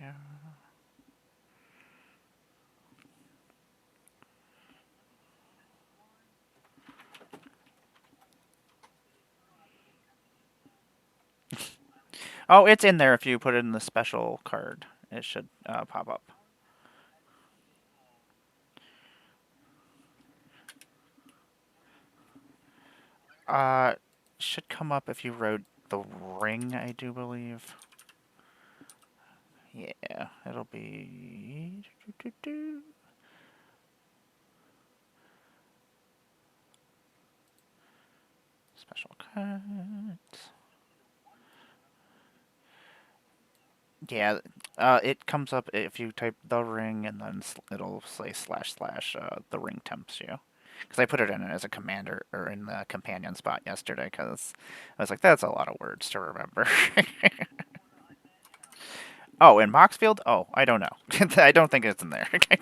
go. Oh, it's in there if you put it in the special card. It should pop up. Uh, should come up if you wrote the ring, I do believe. Yeah, it'll be special cards. Yeah, it comes up if you type the ring and then it'll say slash slash the ring tempts you. Because I put it in as a commander or in the companion spot yesterday because I was like, that's a lot of words to remember. Oh, in Moxfield? Oh, I don't know. I don't think it's in there. Okay.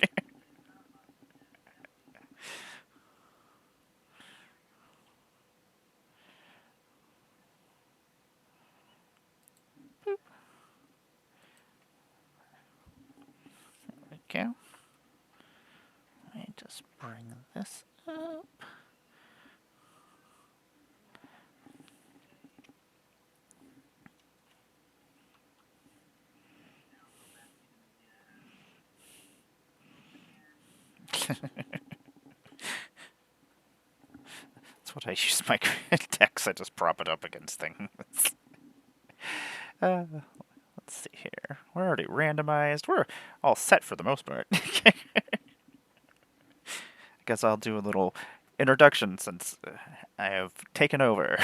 Let me just bring this up. That's what I use my text. I just prop it up against things. Uh, let's see here. We're already randomized. We're all set for the most part. Guess I'll do a little introduction since I have taken over.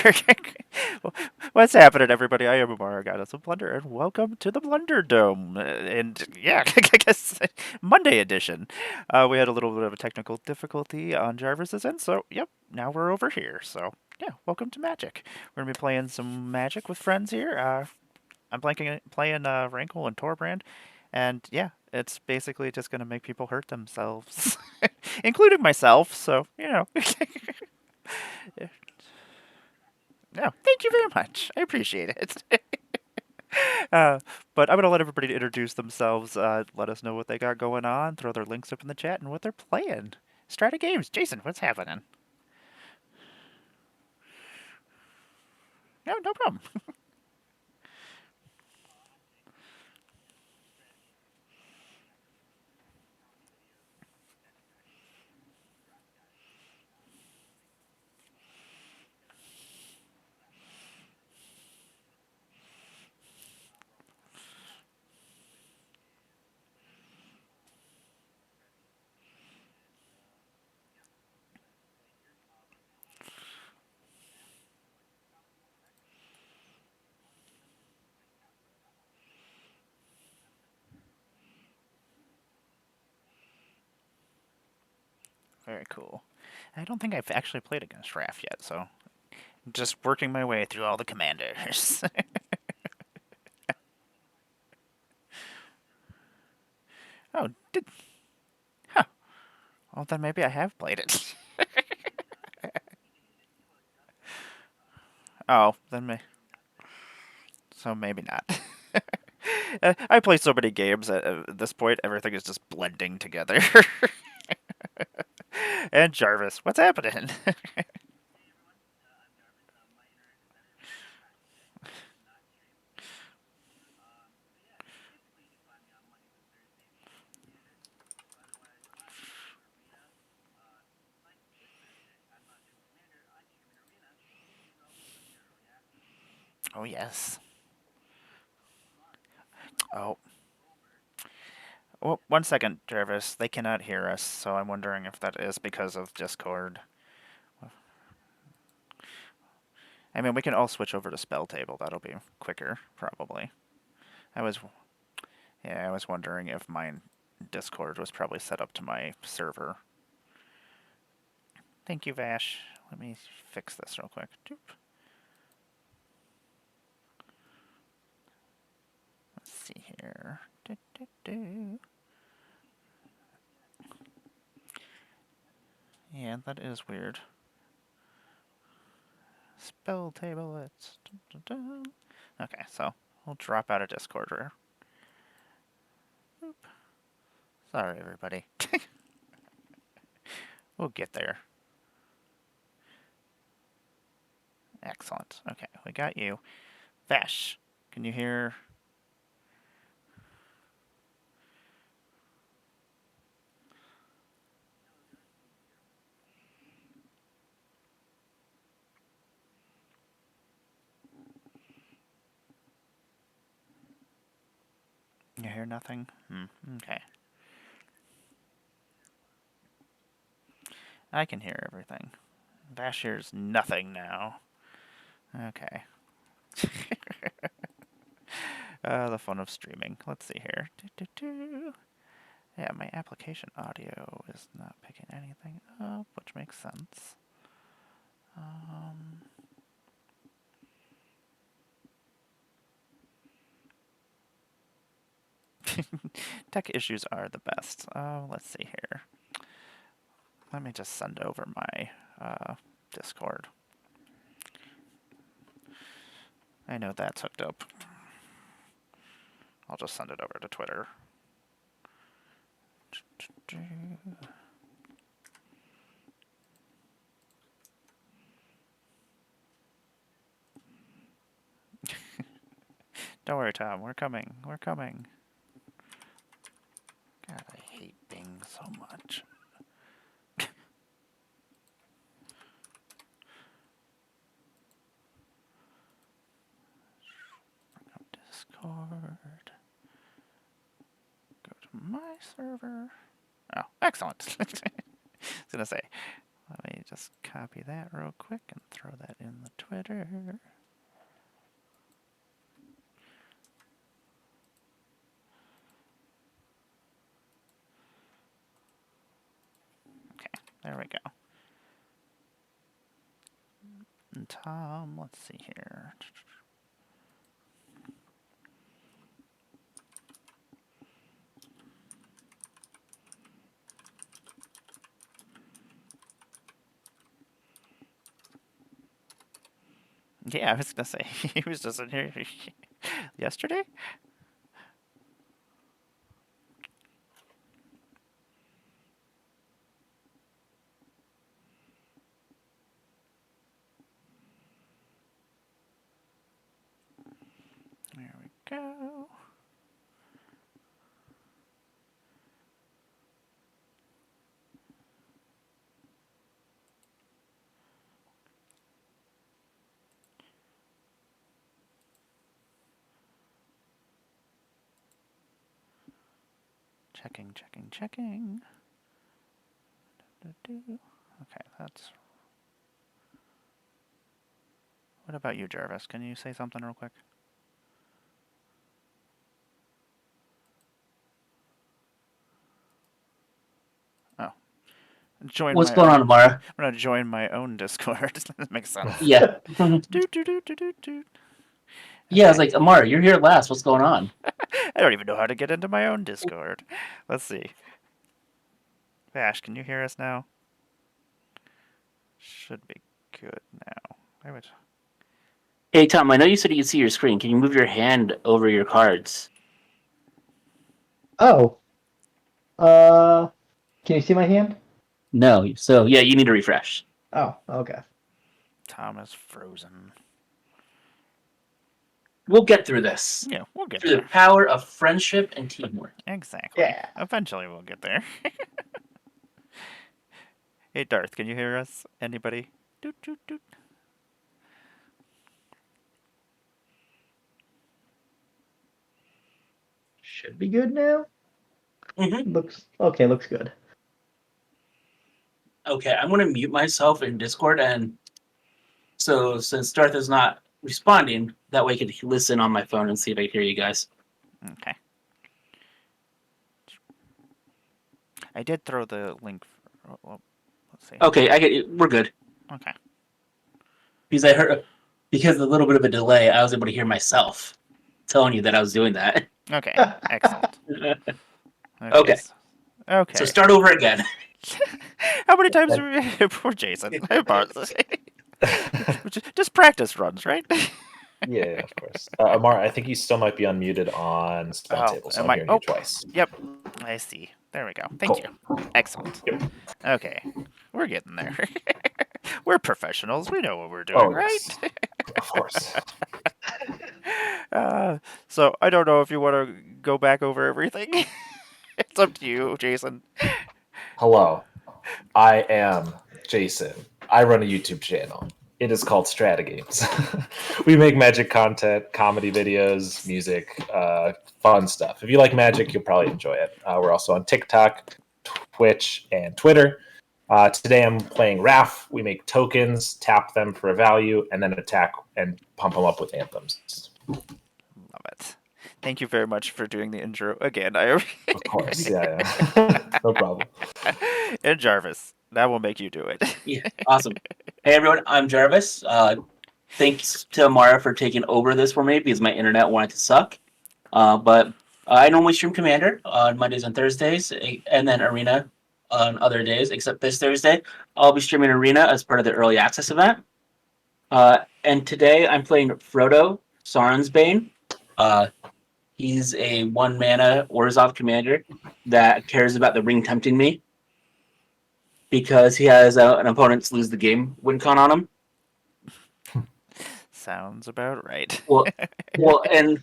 What's happening, everybody? I am Emmara, Goddess of Blunder, and welcome to the Blunder Dome. And yeah, I guess Monday edition. We had a little bit of a technical difficulty on Jarvis's end, so yep, now we're over here. So yeah, welcome to Magic. We're gonna be playing some Magic with friends here. I'm playing Rankle and Torbrand, and yeah, it's basically just gonna make people hurt themselves, including myself. So you know, no, thank you very much. I appreciate it. uh, but I'm gonna let everybody introduce themselves. Let us know what they got going on. Throw their links up in the chat and what they're playing. Strata Games, Jason, what's happening? No, no problem. Very cool. I don't think I've actually played against Raph yet, so I'm just working my way through all the commanders. Oh, did huh? Well, then maybe I have played it. Oh, then so maybe not. I play so many games at this point, everything is just blending together. And Jarvis, what's happening? Oh yes. Oh, well, 1 second, Jarvis. They cannot hear us, so I'm wondering if that is because of Discord. I mean, we can all switch over to Spell Table. That'll be quicker, probably. I was, yeah, I was wondering if my Discord was probably set up to my server. Thank you, Vash. Let me fix this real quick. Doop. Let's see here. Do, do, do. Yeah, that is weird. Spell table. It's. Okay, so we'll drop out of Discord. Sorry, everybody. We'll get there. Excellent. Okay, we got you. Vash, can you hear? You hear nothing? Okay. I can hear everything. Vash hears nothing now. Okay. The fun of streaming. Let's see here. Yeah, my application audio is not picking anything up, which makes sense. Tech issues are the best. Let's see here. Let me just send over my Discord. I know that's hooked up. I'll just send it over to Twitter. Don't worry, Tom. We're coming. We're coming. God, I hate Bing so much. Bring up Discord. Go to my server. Oh, excellent. I was going to say, let me just copy that real quick and throw that in the Twitter. Okay, there we go. And Tom, let's see here. Yeah, I was gonna say he was just in here yesterday. There we go. Checking, checking, checking. Okay, that's. What about you, Jarvis? Can you say something real quick? Oh, join What's my going own. on, Emmara? I'm gonna join my own Discord. That makes sense. Yeah. Do do do do do do. Yeah, I was like, Emmara, you're here last. What's going on? I don't even know how to get into my own Discord. Let's see. Vash, can you hear us now? Should be good now. I would. Hey, Tom, I know you said you could see your screen. Can you move your hand over your cards? Oh. Can you see my hand? No. So, yeah, you need to refresh. Oh, okay. Tom is frozen. We'll get through this. Yeah, we'll get Through the there. power of friendship and teamwork. Exactly. Yeah. Eventually we'll get there. Hey, Darth, can you hear us? Anybody? Doot, doot, doot. Should be good now. Mm-hmm. Looks okay. Looks good. Okay, I'm going to mute myself in Discord. And so, since Darth is not responding, that way I can listen on my phone and see if I can hear you guys. Okay. I did throw the link. Well, let's see. Okay, we're good. Okay. Because of a little bit of a delay, I was able to hear myself telling you that I was doing that. Okay. Excellent. Okay. Okay. So start over again. How many times are we poor Jason? I apologize. Just practice runs, right? Yeah, of course. Amar, I think you still might be unmuted on Spawn Oh, Table, so am I'm I? hearing Oh, you twice. yep. I see. There we go. Thank Cool. you. Excellent. Yep. Okay, we're getting there. We're professionals. We know what we're doing, Oh, right? yes. Of course. So I don't know if you want to go back over everything. It's up to you, Jason. Hello. I am Jason. I run a YouTube channel. It is called Stratagames. We make magic content, comedy videos, music, fun stuff. If you like magic, you'll probably enjoy it. We're also on TikTok, Twitch, and Twitter. Today I'm playing RAF. We make tokens, tap them for a value, and then attack and pump them up with anthems. Love it. Thank you very much for doing the intro again. Of course, yeah. No problem. And Jarvis, that will make you do it. Yeah, awesome. Hey everyone, I'm Jarvis. Thanks to Emmara for taking over this for me because my internet wanted to suck. But I normally stream Commander on Mondays and Thursdays, and then Arena on other days, except this Thursday. I'll be streaming Arena as part of the early access event. And today I'm playing Frodo, Sauron's Bane. He's a 1 mana Orzhov commander that cares about the ring tempting me because he has an opponent's lose the game win con on him. Sounds about right. And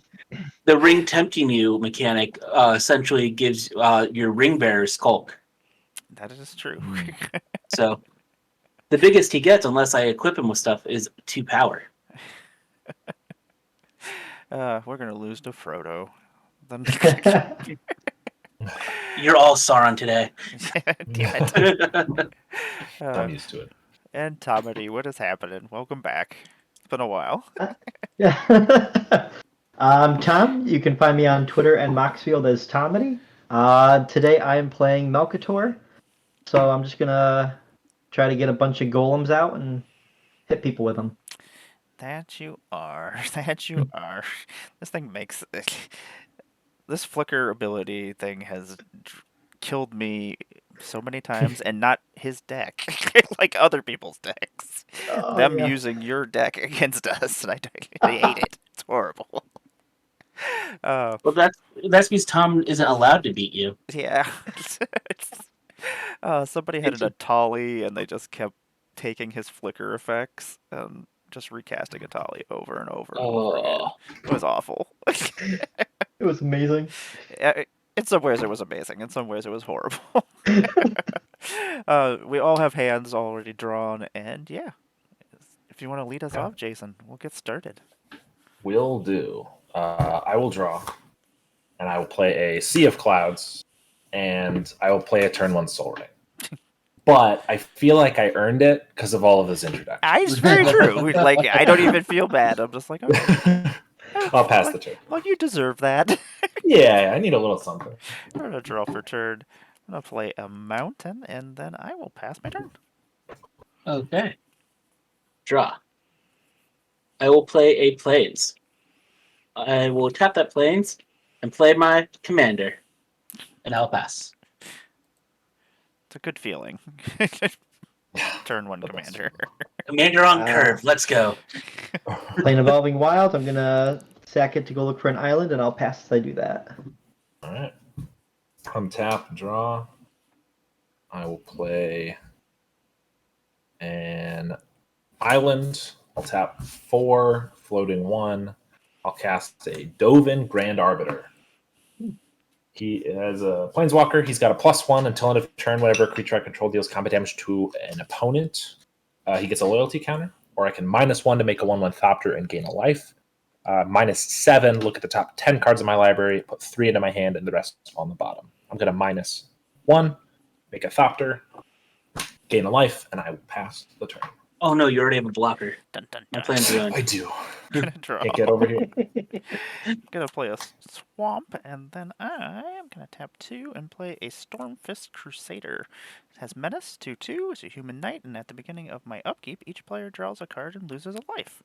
the ring tempting you mechanic essentially gives your ring bearer skulk. That is true. So the biggest he gets, unless I equip him with stuff, is 2 power. We're gonna lose to Frodo. Then You're all Sauron today. damn it. I'm used to it. And Tomedy, what is happening? Welcome back. It's been a while. Yeah. I'm Tom. You can find me on Twitter and Moxfield as Tomedy. Today I am playing Melkator, so I'm just gonna try to get a bunch of golems out and hit people with them. That you are. That you are. This thing makes this flicker ability thing has killed me so many times, and not his deck, like other people's decks. Oh, Them yeah. using your deck against us, and I hate it. It's horrible. Well, that's because Tom isn't allowed to beat you. Yeah. Somebody had an Atali, and they just kept taking his flicker effects and just recasting Atali over and over and over again. It was awful. It was amazing. In some ways, it was amazing. In some ways, it was horrible. We all have hands already drawn, and yeah, if you want to lead us off, Jason, we'll get started. Will do. I will draw, and I will play a Sea of Clouds, and I will play a turn 1 Soul Ring. But I feel like I earned it because of all of his introductions. It's very true. Like, I don't even feel bad. I'm just like, okay. I'll pass the turn. Well, you deserve that. Yeah, I need a little something. I'm going to draw for turn. I'm going to play a mountain, and then I will pass my turn. Okay. Draw. I will play a plains. I will tap that plains and play my commander, and I'll pass. It's a good feeling. Turn 1 commander. Commander on curve. Let's go. Playing Evolving Wilds, I'm gonna sack it to go look for an island, and I'll pass as I do that. All right. Untap, draw. I will play an island. I'll tap 4, floating 1. I'll cast a Dovin Grand Arbiter. He is a planeswalker. He's got a +1 until end of turn. Whenever a creature I control deals combat damage to an opponent, he gets a loyalty counter. Or I can -1 to make a 1/1 Thopter and gain a life. -7, look at the top 10 cards in my library, put 3 into my hand, and the rest on the bottom. I'm going to -1, make a Thopter, gain a life, and I will pass the turn. Oh no, you already have a blocker. Dun, dun, My dun. plan's ruined. I do. Gonna draw. Can't get over here. Gonna play a swamp, and then I am gonna tap 2 and play a Stormfist Crusader. It has menace 2/2. It's a human knight, and at the beginning of my upkeep, each player draws a card and loses a life.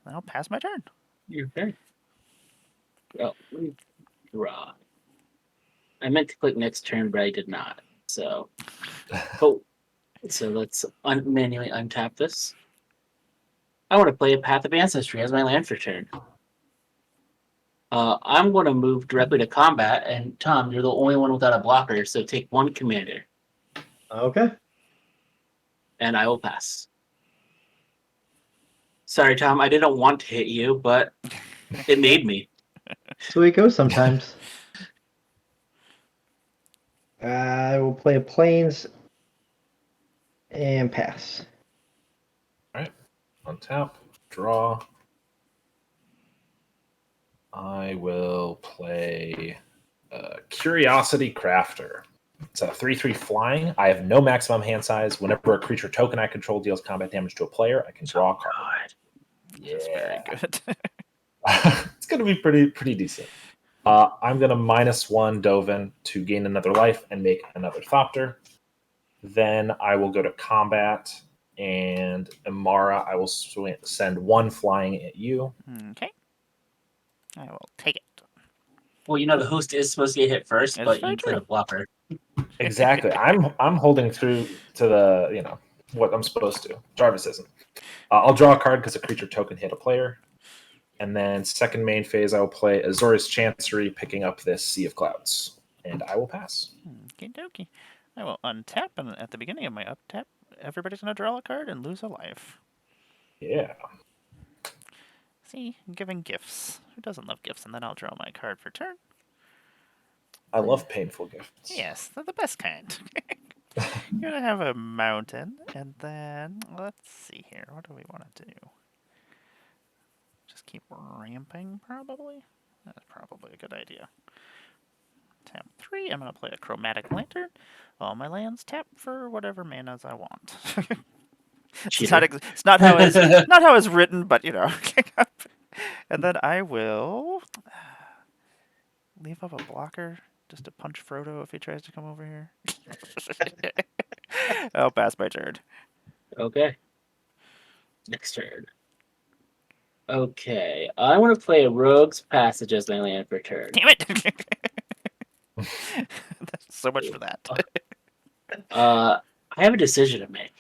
Then I'll pass my turn. Your turn. Oh, let me draw. I meant to click next turn, but I did not. So, so let's manually untap this. I want to play a Path of Ancestry as my land for turn. I'm going to move directly to combat, and Tom, you're the only one without a blocker, so take one commander, Okay. and I will pass. Sorry, Tom, I didn't want to hit you, but it made me. So it goes sometimes. I will play a planes and pass. Untap, draw. I will play Curiosity Crafter. It's a 3/3 flying. I have no maximum hand size. Whenever a creature token I control deals combat damage to a player, I can draw a card. God. That's very good. It's going to be pretty decent. I'm going to -1 Dovin to gain another life and make another Thopter. Then I will go to combat, and Emmara, I will send one flying at you. Okay. I will take it. Well, you know the host is supposed to get hit first, That is but very you played true. a blocker. Exactly. I'm holding through to the what I'm supposed to. Jarvis isn't. I'll draw a card because a creature token hit a player. And then second main phase, I will play Azorius Chancery, picking up this Sea of Clouds. And I will pass. Okie dokie. I will untap, and at the beginning of my uptap, everybody's going to draw a card and lose a life. Yeah. See, giving gifts. Who doesn't love gifts? And then I'll draw my card for turn. I love painful gifts. Yes, they're the best kind. You're going to have a mountain, and then, let's see here. What do we want to do? Just keep ramping, probably? That's probably a good idea. Tap 3, I'm going to play a Chromatic Lantern. All my lands tap for whatever manas I want. It's not how it's written, but you know. And then I will leave up a blocker just to punch Frodo if he tries to come over here. I'll pass my turn. Okay. Next turn. Okay. I want to play a Rogue's Passage as my land for turn. Damn it! That's so much for that. I have a decision to make.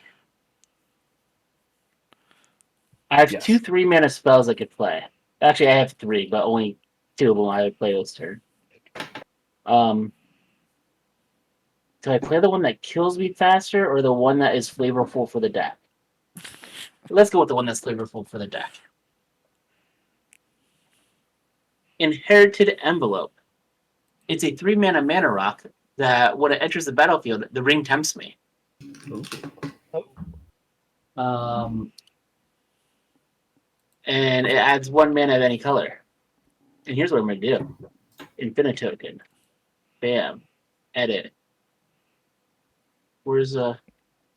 I have Yes. 2 3-mana spells I could play. Actually, I have 3, but only 2 of them I would play this turn. Do I play the one that kills me faster or the one that is flavorful for the deck? Let's go with the one that's flavorful for the deck. Inherited Envelope. It's a 3-mana mana rock that when it enters the battlefield, the ring tempts me. And it adds 1 mana of any color. And here's what I'm going to do. Infinite token. Bam. Edit. Where's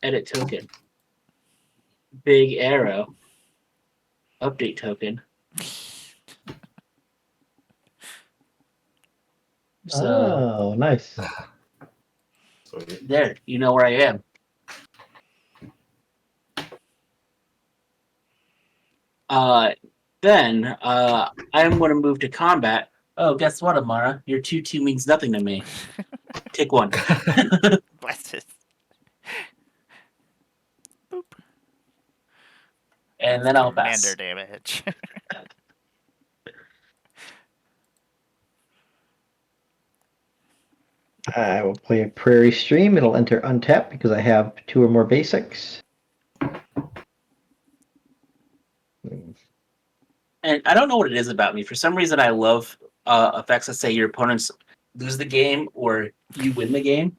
edit token? Big arrow. Update token. So Oh, nice. Sweet. there, you know where I am. Then I'm going to move to combat. Oh, guess what, Emmara? Your 2/2 means nothing to me. Take 1. Bless it. Boop. And then I'll Commander pass. damage. I will play a Prairie Stream. It'll enter untapped because I have 2 or more basics. And I don't know what it is about me. For some reason, I love effects that say your opponents lose the game or you win the game.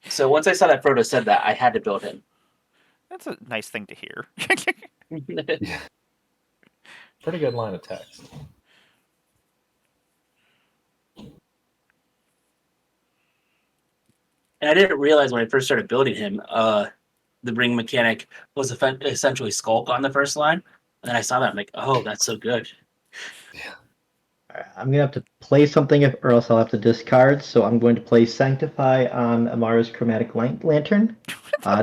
So once I saw that Frodo said that, I had to build him. That's a nice thing to hear. Yeah. Pretty good line of text. And I didn't realize when I first started building him, the ring mechanic was essentially Skulk on the first line. And then I saw that, I'm like, oh, that's so good. I'm gonna have to play something, or else I'll have to discard. So I'm going to play Sanctify on Amara's Chromatic Lantern.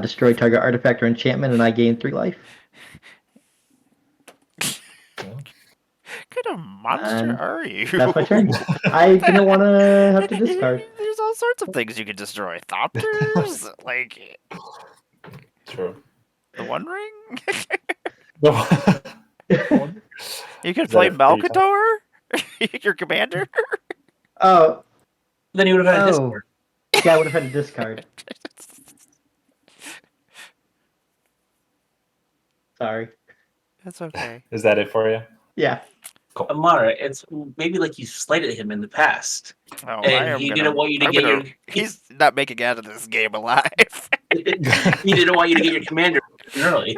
Destroy target artifact or enchantment, and I gain 3 life. What kind of monster are you? That's my turn. I didn't want to have to discard. There's all sorts of things you can destroy. Thopters? Like True. the One Ring? You can Is that play it for you, Tom? Malkator? Your commander? Oh, Then he would have had a oh. Discord. Yeah, I would have had a discard. Sorry. That's okay. Is that it for you? Yeah. Cool. Amara, it's maybe like you slighted him in the past, Oh, I and am he gonna. didn't want you to I'm get gonna. your. He's not making it out of this game alive. He didn't want you to get your commander early.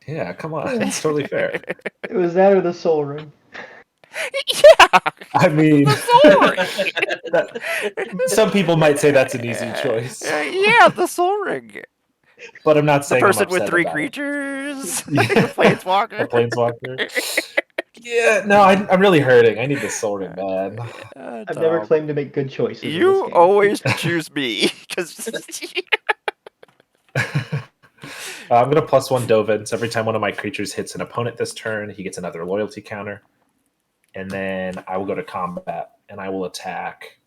Yeah, come on. It's totally fair. It was that or the Soul Ring. Yeah, I mean, the Soul Ring. some people might say that's an easy choice, Yeah, the Soul Ring. but I'm not The saying I'm person with upset 3 about it. creatures. Yeah. Planeswalker. A planeswalker. Yeah, no, I'm really hurting. I need the Soul Ring, man. I've never Tom, claimed to make good choices in this you game. always choose me because I'm going to +1 Dovin. So every time one of my creatures hits an opponent this turn, he gets another loyalty counter. And then I will go to combat and I will attack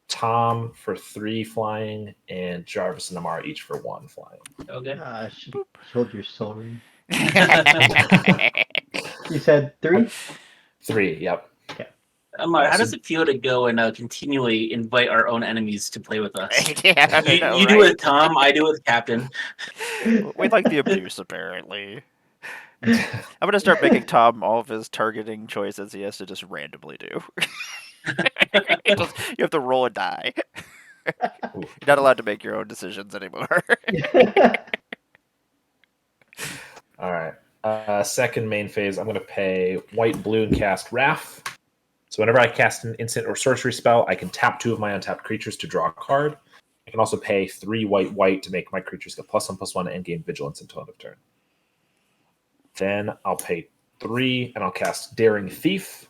Tom for 3 flying and Jarvis and Emmara each for 1 flying. Okay. I should have killed your Soul Ring. You said 3? 3, yep. Amara, how So- does it feel to go and continually invite our own enemies to play with us? Yeah, I You, know, you do it right? with Tom, I do it with Captain. We like the abuse, apparently. I'm gonna start making Tom all of his targeting choices he has to just randomly do. You have to roll a die. You're not allowed to make your own decisions anymore. All right. Second main phase, I'm going to pay white, blue, and cast Wrath. So whenever I cast an instant or sorcery spell, I can tap 2 of my untapped creatures to draw a card. I can also pay 3 white, white to make my creatures get +1/+1 and gain vigilance until end of turn. Then I'll pay 3 and I'll cast Daring Thief,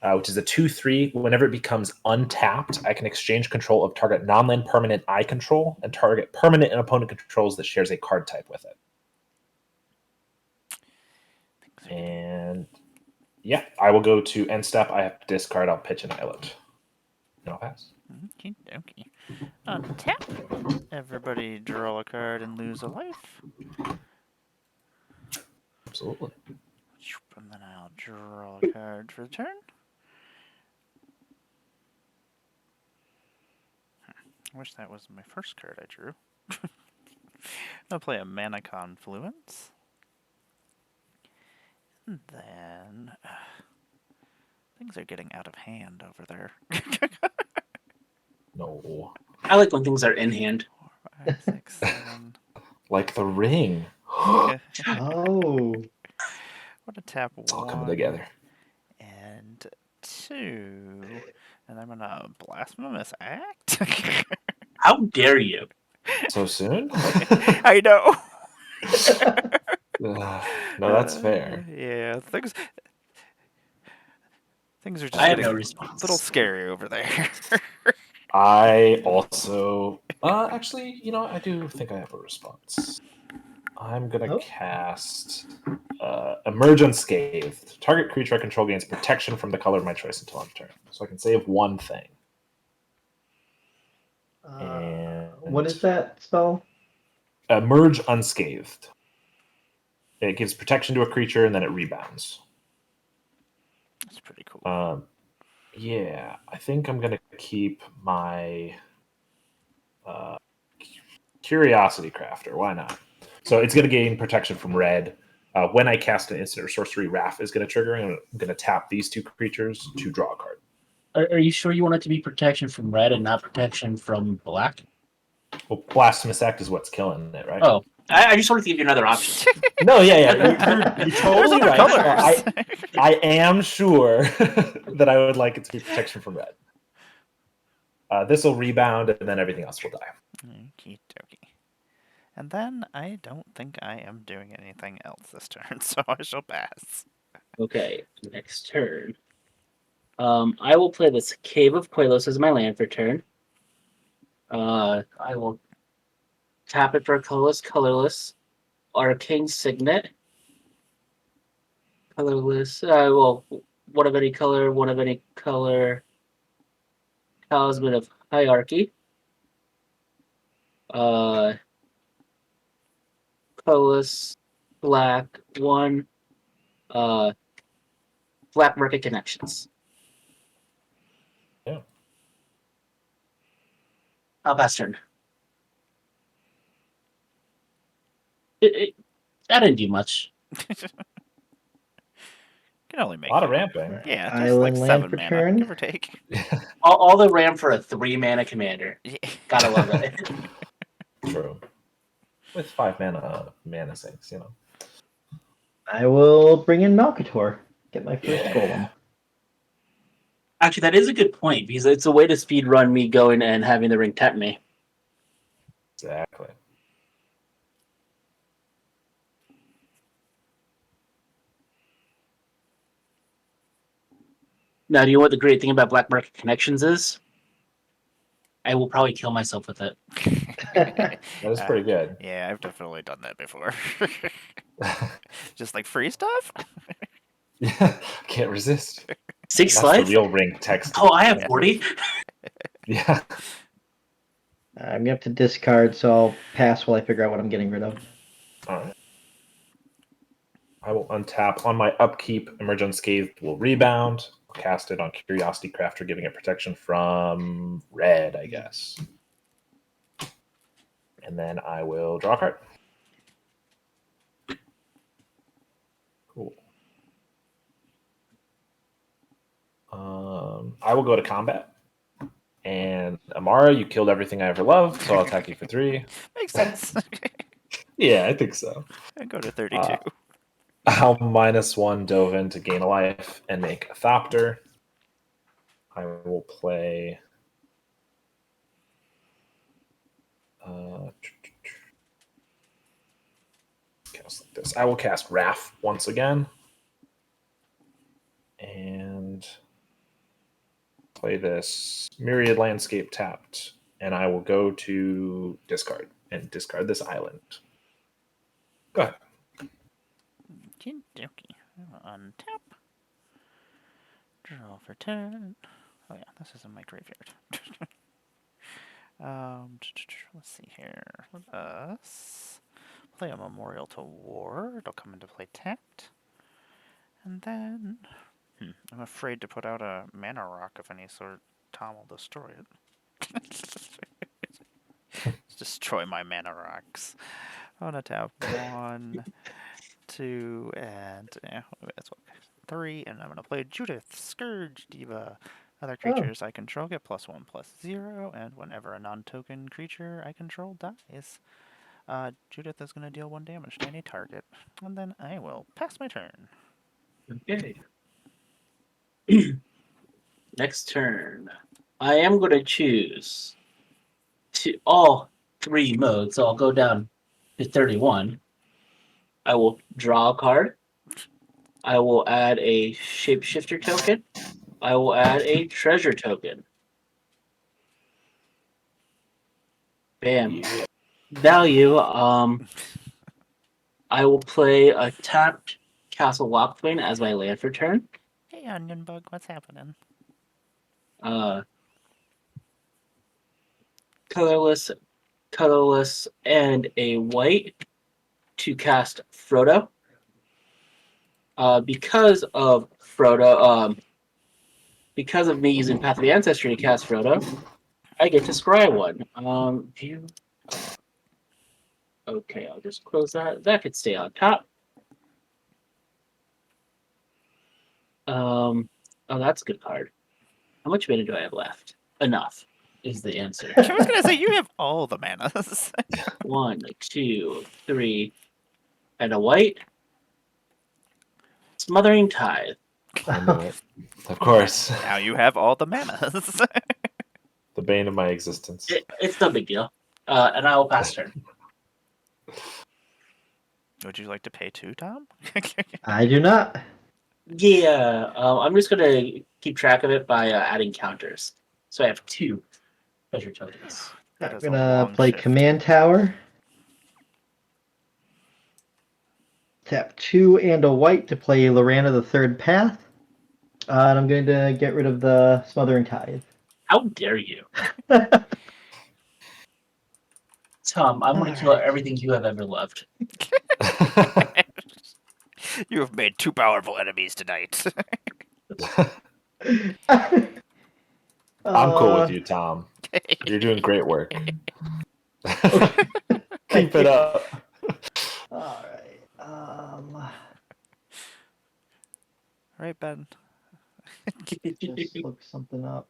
which is a 2/3. Whenever it becomes untapped, I can exchange control of target non-land permanent I control and target permanent and opponent controls that shares a card type with it. And yeah, I will go to end step. I have to discard. I'll pitch an islet. And I'll pass. Okie dokie. Untap. Everybody draw a card and lose a life. Absolutely. And then I'll draw a card for the turn. I wish that was my first card I drew. I'll play a Mana Confluence. And then... things are getting out of hand over there. No. I like when things are in hand. 4, 5, 6, 7. Like the ring. Oh. What a tap It's all 1 coming together. and 2. And I'm gonna Blasphemous Act? How dare you? So soon? I know. No, that's fair. Yeah, things are just I have getting no a response. little scary over there. I also actually, I do think I have a response. I'm gonna cast Emerge Unscathed. Target creature I control gains protection from the color of my choice until end of turn. So I can save 1 thing. And what is that spell? Emerge Unscathed. It gives protection to a creature and then it rebounds. That's pretty cool. Yeah, I think I'm gonna keep my Curiosity Crafter. Why not? So it's gonna gain protection from red. When I cast an instant or sorcery, Wrath is gonna trigger, and I'm gonna tap these 2 creatures to draw a card. Are you sure you want it to be protection from red and not protection from black? Well, Blasphemous Act is what's killing it, right? Oh, I just wanted to give you another option. No, yeah. You're There's totally other right. colors. I am sure that I would like it to be protection from red. This will rebound, and then everything else will die. Okie dokie. And then I don't think I am doing anything else this turn, so I shall pass. Okay, next turn. I will play this Cave of Quelos as my land for turn. I will tap it for a colorless. Arcane Signet. Colorless. Well, one of any color. Talisman of Hierarchy. Colorless. black, 1, black market connections. Yeah. I'll pass turn. That didn't do much. Can only A make lot of ramping. yeah, just like Island land 7 for mana, turn. give or take. All the ram for a 3-mana commander. Yeah. Gotta love it. True. With 5 mana sinks, you know. I will bring in Malkator. Get my first Yeah. golem. Actually, that is a good point because it's a way to speed run me going and having the ring tempt me. Exactly. Now, do you know what the great thing about Black Market Connections is? I will probably kill myself with it. That is pretty good. Yeah, I've definitely done that before. Just like free stuff? Yeah, can't resist. 6 That's the life? real ring text. Oh, I have Yeah. 40? Yeah. I'm gonna have to discard, so I'll pass while I figure out what I'm getting rid of. All right. I will untap on my upkeep. Emerge Unscathed will rebound. I'll cast it on Curiosity Crafter, giving it protection from red, I guess. And then I will draw a card. Cool. I will go to combat. And Emmara, you killed everything I ever loved, so I'll attack you for 3. Makes sense. Yeah, I think so. I go to 32. I'll -1 Dovin to gain a life and make a Thopter. I will play. Cast like this. I will cast Wrath once again. And play this Myriad Landscape tapped. And I will go to discard and discard this island. Go ahead. Okey-dokey. Untap. Draw for turn. Oh yeah, this is in my graveyard. Let's see here. Let us play a Memorial to War. It'll come into play tapped. And then I'm afraid to put out a mana rock of any sort. Tom will destroy it. Destroy my mana rocks. I'm gonna tap 1, 2, and that's what 3, and I'm gonna play Judith, Scourge Diva. Other creatures I control get +1/+0, and whenever a non-token creature I control dies, Judith is gonna deal 1 damage to any target, and then I will pass my turn. Okay. Next turn. I am going to choose all 3 modes, so I'll go down to 31. I will draw a card. I will add a shapeshifter token. I will add a treasure token. Bam. Value. I will play a tapped Castle Lockthwain as my land for turn. Hey, Onion Bug, what's happening? Colorless, and a white to cast Frodo. Because of Frodo, because of me using Path of the Ancestry to cast Frodo, I get to scry 1. View. Okay, I'll just close that. That could stay on top. Oh, that's a good card. How much mana do I have left? Enough is the answer. I was gonna say you have all the manas. 1, 2, 3, and a white. Smothering Tithe. I knew it. Of course. Now you have all the manas. The bane of my existence. It's no big deal. And I will pass turn. Would you like to pay 2, Tom? I do not. Yeah, I'm just gonna keep track of it by adding counters. So I have 2 treasure tokens. That I'm is a gonna long play shift. Command Tower. Tap 2 and a white to play Lorana the Third Path. And I'm going to get rid of the Smothering Tithe. How dare you, Tom? I'm gonna kill Alright. everything you have ever loved. You have made 2 powerful enemies tonight. I'm cool with Uh, you, Tom. You're doing great work. okay. Keep Thank it you. up. All right. Right, Ben? Just look something up.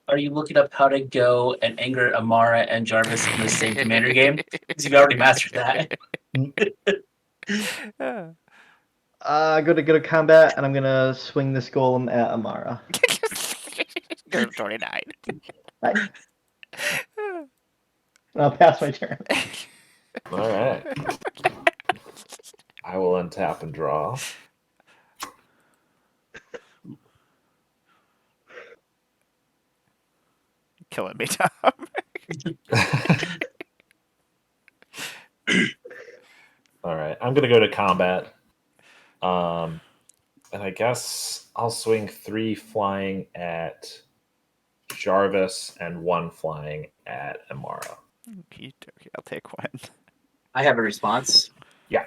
Are you looking up how to go and anger Emmara and Jarvis in the same commander game? Because you've already mastered that. I'm gonna go to combat, and I'm gonna swing this golem at Emmara. Go 29. Right. And I'll pass my turn. All right. I will untap and draw. Killing me, Tom. All right. I'm gonna go to combat. And I guess I'll swing 3 flying at Jarvis and 1 flying at Emmara. Okay, I'll take one. I have a response. Yeah.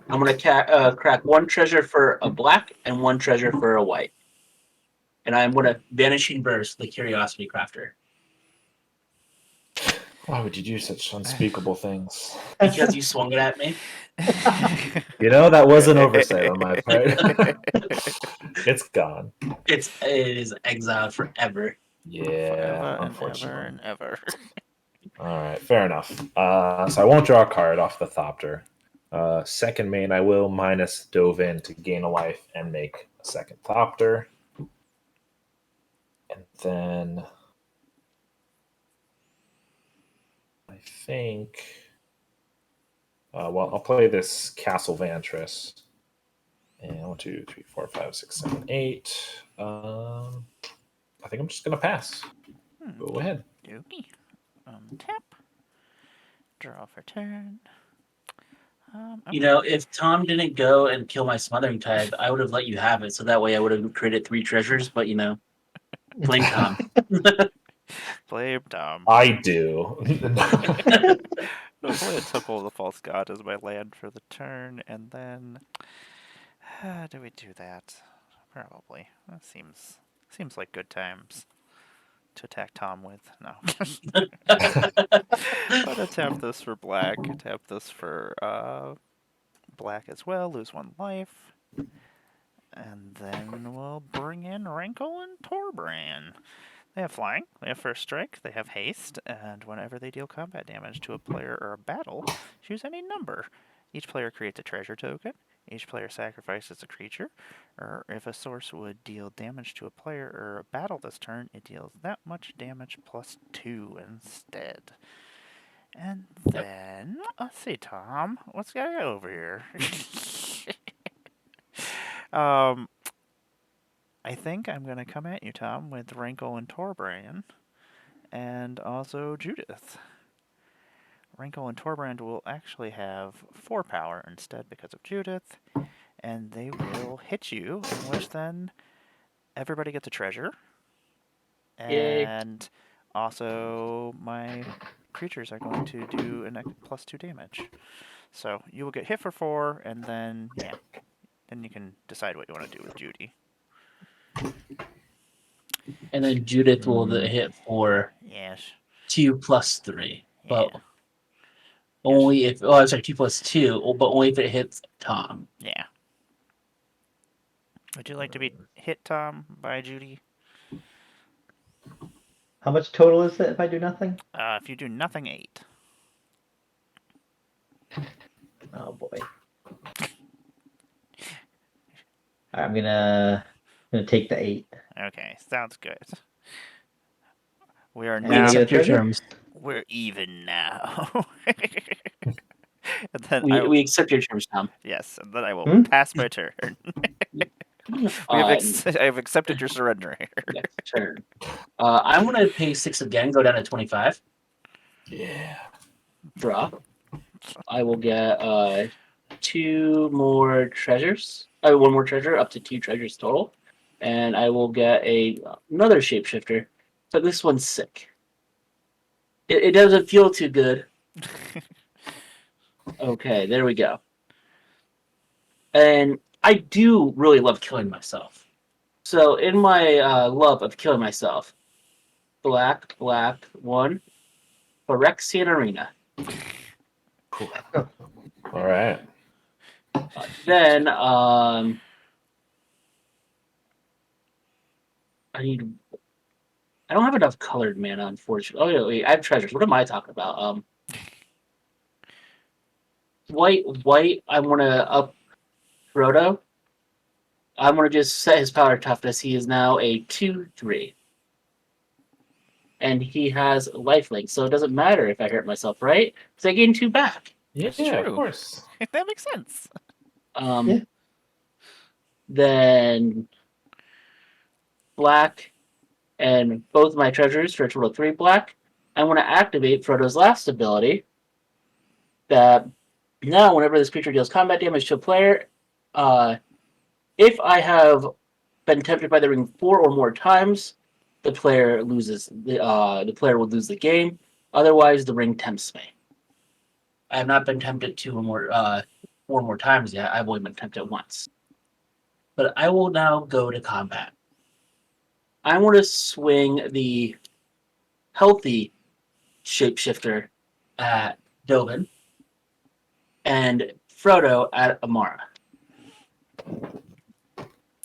I'm going to crack 1 treasure for a black and 1 treasure for a white. And I'm going to Vanishing Burst the Curiosity Crafter. Why would you do such unspeakable things? Because you swung it at me. You know, that was an oversight on my part. It's gone. It is exiled forever. Yeah, Forever and ever unfortunately. and ever. All right, fair enough. So I won't draw a card off the Thopter. Second main, I will minus Dovin to gain a life and make a second Thopter. And then I think, well, I'll play this Castle Vantress. And 1, 2, 3, 4, 5, 6, 7, 8. I think I'm just gonna pass. Go ahead. Dookie. Tap. Draw for turn. You know, if Tom didn't go and kill my Smothering Tithe, I would have let you have it. So that way I would have created 3 treasures. But, blame Tom. Blame Tom. I do. Hopefully I took all the False God as my land for the turn, and then do we do that? Probably. That seems like good times to attack Tom with. No. I'm gonna tap this for black, tap this for black as well, lose 1 life. And then we'll bring in Rankle and Torbrand. They have flying, they have first strike, they have haste, and whenever they deal combat damage to a player or a battle, choose any number. Each player creates a treasure token. Each player sacrifices a creature, or if a source would deal damage to a player or a battle this turn, it deals that much damage plus 2 instead. And then, let's see, Tom, what's got over here? I think I'm going to come at you, Tom, with Rankle and Torbrand, and also Judith. Rankle and Torbrand will actually have 4 power instead because of Judith, and they will hit you, in which then everybody gets a treasure, Yay. and also my creatures are going to do an plus 2 damage. So you will get hit for 4, and then, yeah, then you can decide what you want to do with Judy. And then Judith will hit for Yes. 2 plus 3. But Yeah. only if, oh, I'm sorry, 2 plus 2, but only if it hits Tom. Yeah. Would you like to be hit, Tom, by Judy? How much total is it if I do nothing? If you do nothing, 8. Oh boy. I'm gonna take the 8. Okay, sounds good. We are And We I now. get a accept your treasure? terms. We're even now. And then We accept your terms, Tom. yes, and then I will Hmm? pass my turn. I have accepted your surrender here. Next turn. I'm going to pay 6 again, go down to 25. Yeah. Draw. I will get 2 more treasures. 1 more treasure, up to 2 treasures total. And I will get another shapeshifter. But this one's sick. It doesn't feel too good. Okay, there we go. And I do really love killing myself. So in my love of killing myself, black, 1, Phyrexian Arena. Cool. All right. Then I need. I don't have enough colored mana, unfortunately. Oh wait, I have treasures. What am I talking about? White. I want to up Frodo. I'm gonna just set his power toughness. He is now a 2/3, and he has lifelink, so it doesn't matter if I hurt myself, right? Because I gain 2 back. Yeah, That's true. of course. That makes sense. Yeah. Then black, and both my treasures for a total of 3 black. I want to activate Frodo's last ability. That now, whenever this creature deals combat damage to a player, if I have been tempted by the ring 4 or more times, the player loses. The player will lose the game. Otherwise, the ring tempts me. I have not been tempted 4 more times yet. I've only been tempted once. But I will now go to combat. I want to swing the healthy shapeshifter at Dovin and Frodo at Emmara.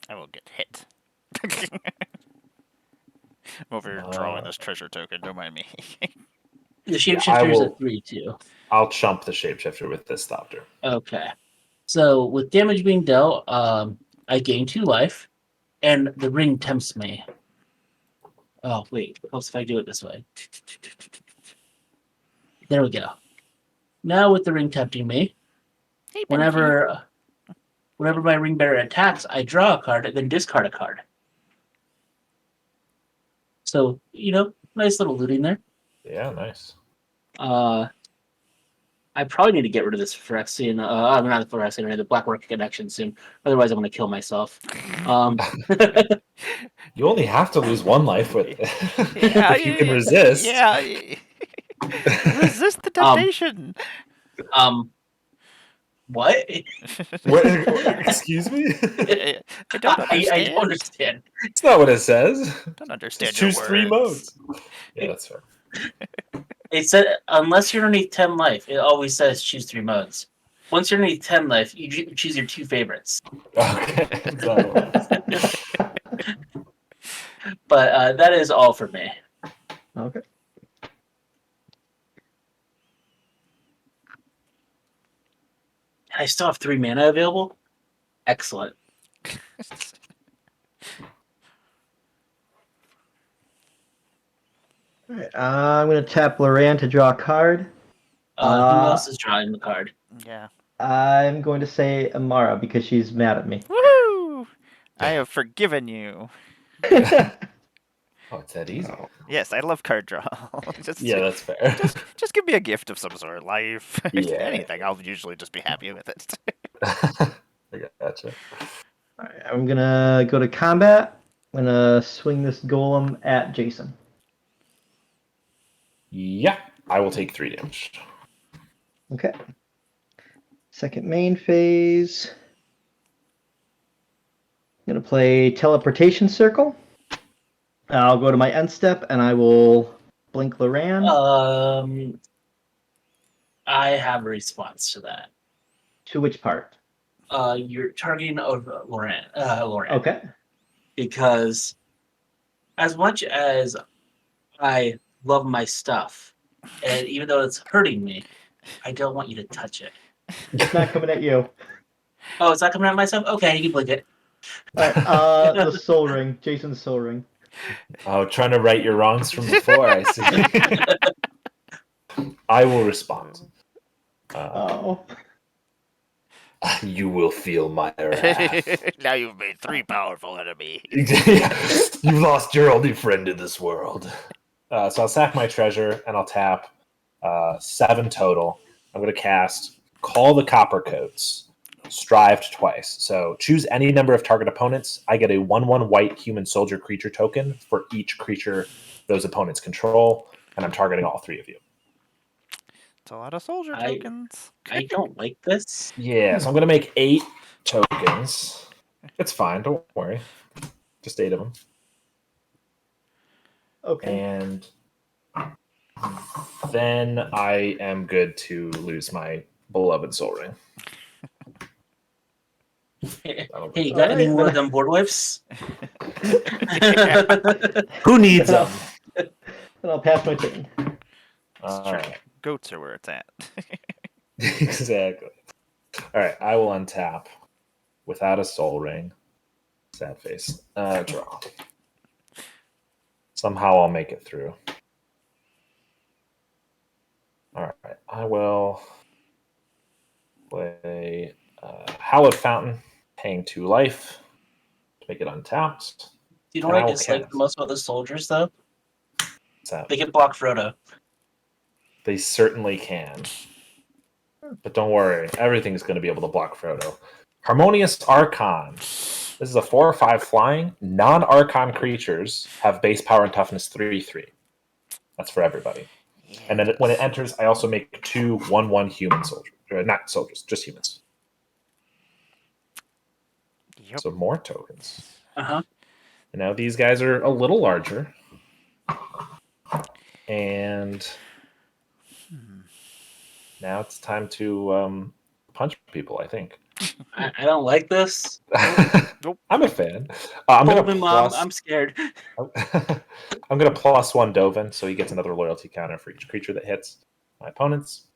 I will get hit. I'm over here drawing this treasure token. Don't mind me. The Yeah, shapeshifter is a 3/2. I'll chump the shapeshifter with this Thopter. Okay. So with damage being dealt, I gain 2 life, and the ring tempts me. Oh wait, what if I do it this way? There we go. Now with the ring tempting me, Hey, whenever my ring bearer attacks, I draw a card and then discard a card. So nice little looting there. Yeah, nice. I probably need to get rid of this Phyrexian. I'm not the Phyrexian, the Black Orchid connection soon. Otherwise, I'm going to kill myself. You only have to lose 1 life with Yeah, if you can resist. Yeah. Resist the temptation. What? What, excuse me? I don't I understand. don't understand. It's not what it says. Don't understand Just your choose 3 words. modes. Yeah, that's fair. It said unless you're underneath 10 life, it always says choose 3 modes. Once you're underneath 10 life, you choose your 2 favorites. Okay. Is that what it is? But that is all for me. Okay. And I still have 3 mana available. Excellent. All right. I'm going to tap Loran to draw a card. Who else is drawing the card? Yeah. I'm going to say Emmara because she's mad at me. Woohoo! I have forgiven you. Oh, it's that easy. Yes, I love card draw. Yeah, that's fair. Just give me a gift of some sort, life, Yeah. anything. I'll usually just be happy with it. I gotcha. All right, I'm going to go to combat. I'm going to swing this golem at Jason. Yeah, I will take 3 damage. Okay. Second main phase. I'm going to play Teleportation Circle. I'll go to my end step and I will blink Loran. I have a response to that. To which part? You're targeting over Lauren. Okay. Because as much as I love my stuff, and even though it's hurting me, I don't want you to touch it. It's not coming at you. Oh, it's not coming at myself? Okay, you can blink it. All right, the soul ring. Jason's soul ring. Oh, trying to right your wrongs from before, I see. I will respond. You will feel my wrath. Now you've made 3 powerful enemies. You've lost your only friend in this world. So I'll sack my treasure and I'll tap 7 total. I'm going to cast Call the Copper Coats, strived twice. So choose any number of target opponents. I get a 1/1 white human soldier creature token for each creature those opponents control, and I'm targeting all 3 of you. It's a lot of soldier I- tokens. I don't like this. Yeah, so I'm gonna make 8 tokens. It's fine, don't worry. Just 8 of them. Okay. And then I am good to lose my beloved soul ring. Hey, That'll you work. got any Alright, more then- of them board wipes? Who needs them? Then I'll pass my turn. It's All true. right. Goats are where it's at. Exactly. All right, I will untap without a soul ring. Sad face. Draw. Somehow I'll make it through. All right, I will play Hallowed Fountain, paying 2 life to make it untapped. Do you know And what I I will dislike the cast. most about the soldiers, though? What's that? They can block Frodo. They certainly can. But don't worry, everything's going to be able to block Frodo. Harmonious Archon. This is a 4 or 5 flying. Non Archon creatures have base power and toughness 3/3. That's for everybody. Yeah, And then when it enters, I also make 2 1/1 human soldiers. Not soldiers, just humans. Yep. So more tokens. Uh-huh. And now these guys are a little larger. And now it's time to punch people, I think. I don't like this. Nope. I'm a fan. I'm Hold gonna me, Mom. plus. I'm scared. I'm gonna +1 Dovin, so he gets another loyalty counter for each creature that hits my opponents.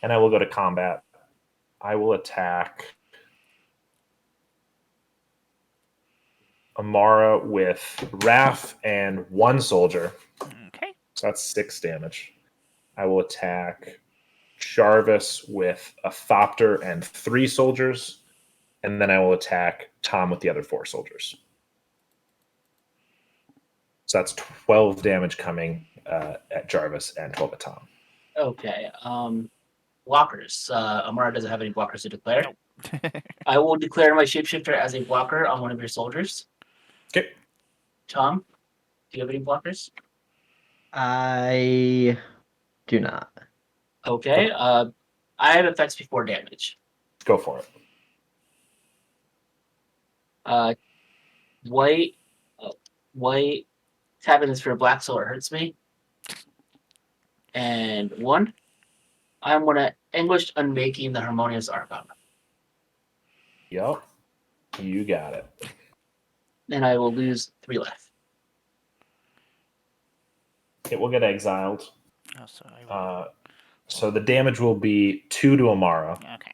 And I will go to combat. I will attack Emmara with Wrath and 1 soldier. Okay. So that's 6 damage. I will attack Jarvis with a Thopter and 3 soldiers. And then I will attack Tom with the other 4 soldiers. So that's 12 damage coming at Jarvis and 12 at Tom. Okay. Blockers. Amara doesn't have any blockers to declare. Nope. I will declare my shapeshifter as a blocker on one of your soldiers. Okay. Tom, do you have any blockers? I do not. Okay. I have effects before damage. Go for it. White, white. Tapping this for a black soul. It hurts me. And 1. I'm gonna Anguished Unmaking the Harmonious Archon. Yup. You got it. And I will lose 3 life. It will get exiled. Oh, so I will. So the damage will be 2 to Amara, Okay.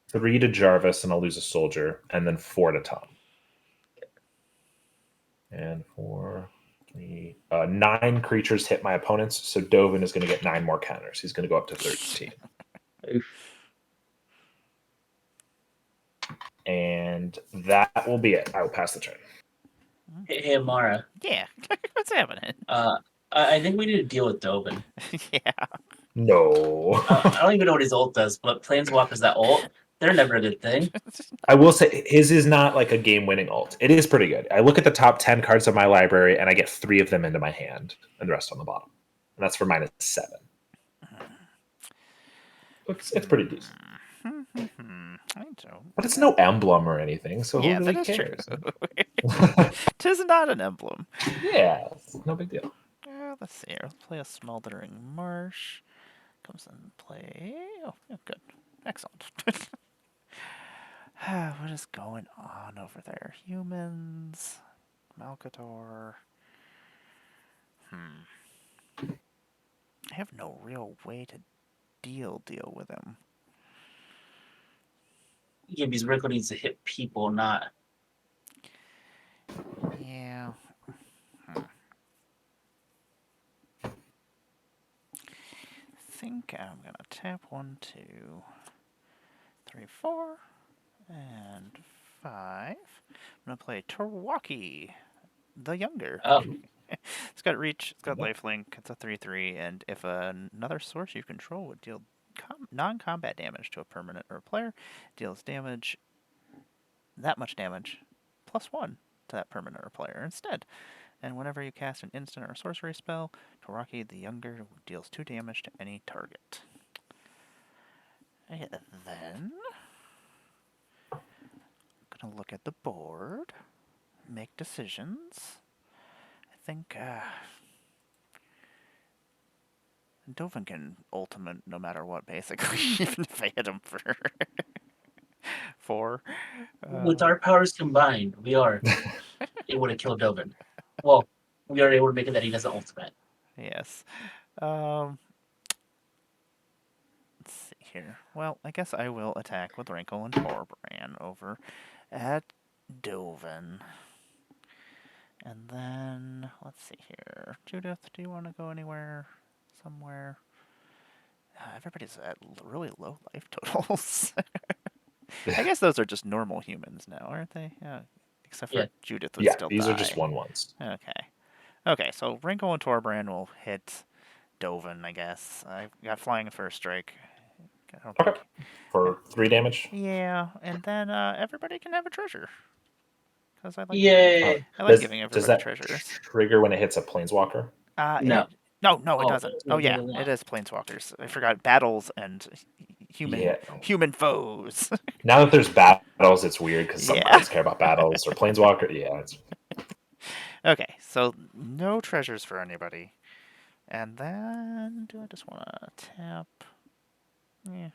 3 to Jarvis, and I'll lose a soldier, and then 4 to Tom. And 4, 3, 9 creatures hit my opponents, so Dovin is going to get 9 more counters. He's going to go up to 13. Oof. And that will be it. I will pass the turn. Hey, Amara. Yeah. What's happening? I think we need to deal with Dovin. Yeah. No. I don't even know what his ult does, but Planeswalkers that ult, they're never a good thing. I will say his is not like a game-winning ult. It is pretty good. I look at the top 10 cards of my library, and I get 3 of them into my hand, and the rest on the bottom. And that's for -7. It's pretty decent. I don't. But it's no emblem or anything, so Yeah, who really that is cares? true. Tis not an emblem. Yeah, it's no big deal. Let's see here. Let's play a Smoldering Marsh. Comes in play. Oh, yeah, good. Excellent. What is going on over there? Humans. Malkator. I have no real way to deal with him. Yeah, because Rico needs to hit people, not. Yeah. Think I'm gonna tap 1, 2, 3, 4, and 5. I'm gonna play Torwaki, the Younger. Oh, It's got reach, it's got lifelink, it's a 3/3, and if another source you control would deal non-combat damage to a permanent or a player, deals damage, that much damage, +1 to that permanent or player instead. And whenever you cast an instant or sorcery spell, Toraki the Younger deals 2 damage to any target. Then, gonna look at the board, make decisions. I think Dovin can ultimate no matter what, basically, even if I hit him for 4. With our powers combined, we are able to kill Dovin. Well, we are able to make it that he doesn't ultimate. Yes. Um, let's see here. Well, I guess I will attack with Wrinkle and Torbran over at Dovin. And then, let's see here. Judith, do you want to go anywhere? Somewhere? Everybody's at really low life totals. I guess those are just normal humans now, aren't they? Yeah. Except for Yeah. Judith would Yeah, still these die. are just 1/1s. Okay. Okay, so Wrinkle and Torbran will hit Dovin, I guess. I got flying first strike. I don't Okay. think. For 3 damage. Yeah, and then everybody can have a treasure. Because I like Yay! I like Does giving does everybody that treasures. trigger when it hits a planeswalker? No. No, it Oh, doesn't. Oh yeah, it is planeswalkers. I forgot battles and Yeah. human foes. Now that there's battles, it's weird because some Yeah. cards care about battles or planeswalker. Yeah, it's Okay, so no treasures for anybody. And then do I just want to tap? Yeah,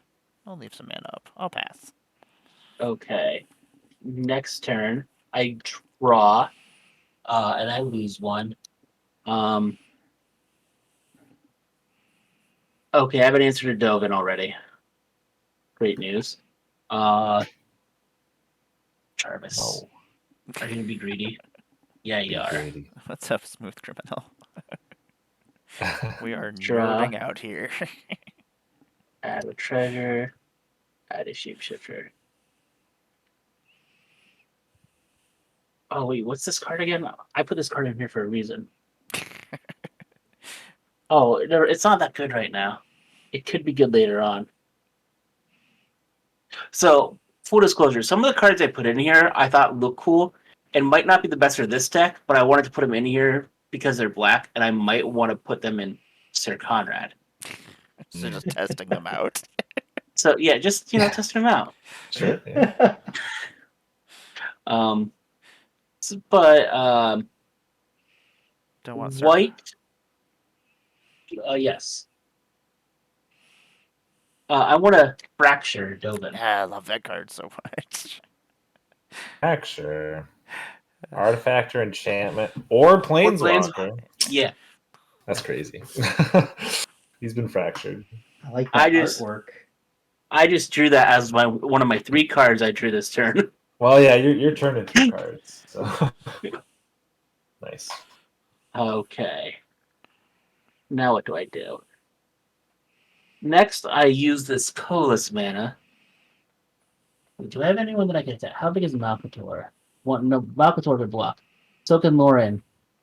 I'll leave some mana up. I'll pass. Okay. Next turn, I draw, and I lose 1. Okay, I have an answer to Dovin already. Great news. Jarvis, oh, are you gonna be greedy? Yeah, you be are. greedy. What's up, smooth criminal? We are Draw. nerding out here. Add a treasure. Add a shapeshifter. Oh wait, what's this card again? I put this card in here for a reason. Oh, it's not that good right now. It could be good later on. So, full disclosure, some of the cards I put in here I thought look cool and might not be the best for this deck, but I wanted to put them in here because they're black, and I might want to put them in Sir Conrad. So just testing them out. So yeah, just test them out. Sure. Yeah. But Don't want Sir. white. Yes. I want to fracture Dovin. I love that card so much. Sure. Artifact or enchantment or planeswalker. Yeah. That's crazy. He's been fractured. I like I that just- artwork. I just drew that as one of my 3 cards I drew this turn. Well, yeah, you're turning 2 cards. So nice. Okay. Now what do I do? Next, I use this colorless mana. Do I have anyone that I can attack? How big is Malcator? No, Malcator could block. So can Lauren.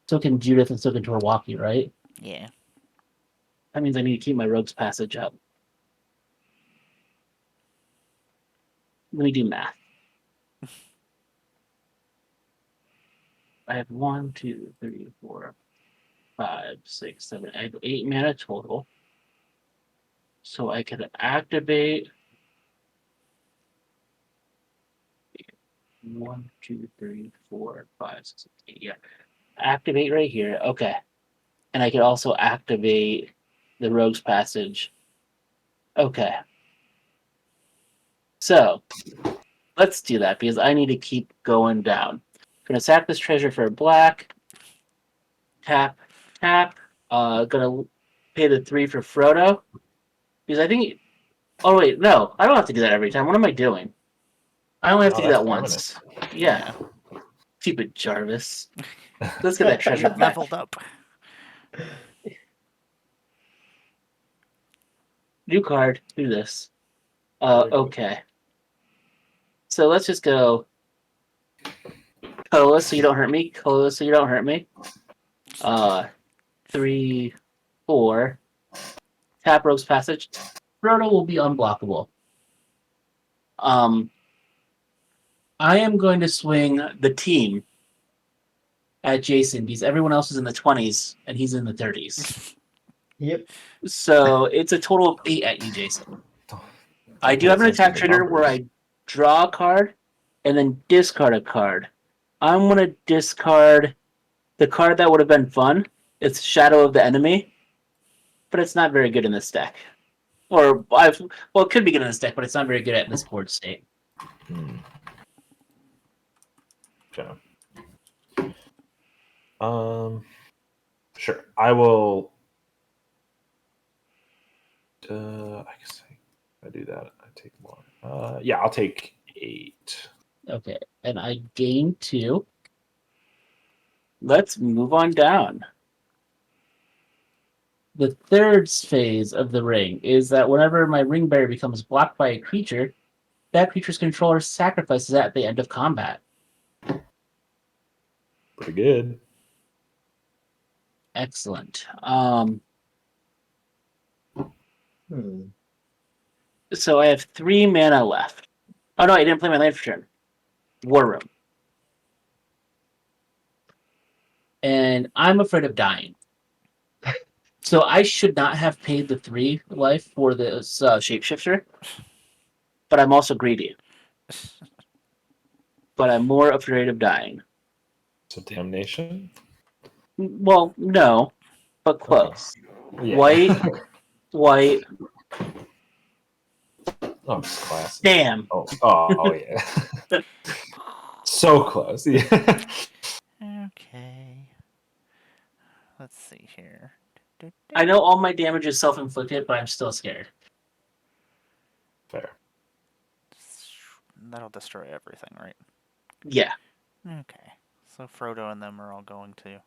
So can Judith, and so can Torwalkie, right? Yeah. That means I need to keep my Rogue's Passage up. Let me do math. I have 1, 2, 3, 4, 5, 6, 7. I have 8 mana total. So I could activate 1, 2, 3, 4, 5, 6, 8. Yeah. Activate right here. Okay. And I could also activate the Rogue's Passage. Okay. So let's do that because I need to keep going down. Gonna sack this treasure for a black. Tap, tap. Gonna pay the 3 for Frodo. Because I think. Oh, wait, no. I don't have to do that every time. What am I doing? I only have Oh, to do that's that once. Yeah. Stupid Jarvis. Let's get that treasure back. Leveled up. New card. Do this. Okay. So let's just go. Colorless, so you don't hurt me. Colorless, so you don't hurt me. 3, 4. Tap Rogue's Passage. Frodo will be unblockable. I am going to swing the team at Jason because everyone else is in the 20s and he's in the 30s. Yep. So it's a total of 8 at you, Jason. I do have an Pencils to attack the trigger where bumpers. I draw a card and then discard a card. I'm gonna discard the card that would have been fun. It's Shadow of the Enemy, but it's not very good in this deck. Well, it could be good in this deck, but it's not very good at this board state. Hmm. Okay. Sure. I will. I guess I do that. I take more. Yeah, I'll take 8. Okay, and I gain 2. Let's move on down. The third phase of the ring is that whenever my ring bearer becomes blocked by a creature, that creature's controller sacrifices at the end of combat. Pretty good. Excellent. Hmm. So I have 3 mana left. Oh no, I didn't play my land for turn. War Room. And I'm afraid of dying. So I should not have paid the 3 life for this shapeshifter. But I'm also greedy. But I'm more afraid of dying. So damnation. Well, no, but Okay. close. Yeah. White, white, Oh, classic. damn. Oh yeah. So close. Yeah. Okay. Let's see here. I know all my damage is self-inflicted, but I'm still scared. Fair. That'll destroy everything, right? Yeah. Okay. So Frodo and them are all going to.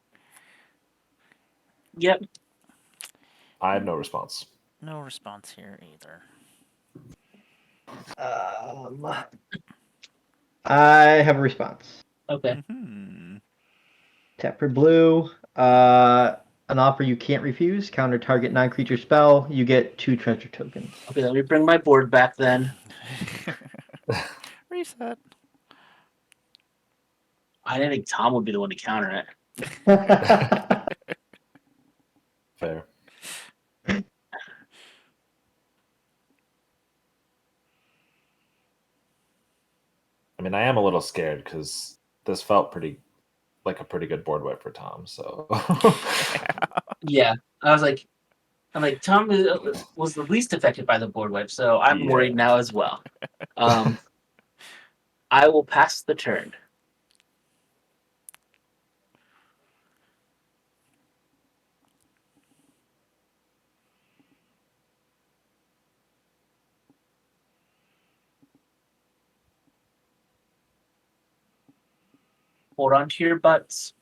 Yep. I have no response. No response here either. I have a response. Okay. Hmm. Tap for blue. An offer you can't refuse. Counter target non-creature spell. You get 2 treasure tokens. Okay, let me bring my board back then. Reset. I didn't think Tom would be the one to counter it. Fair. I mean, I am a little scared because this felt like a pretty good board wipe for Tom. So Yeah. I'm like, Tom was the least affected by the board wipe, so I'm Yeah. worried now as well. I will pass the turn. Hold on to your butts.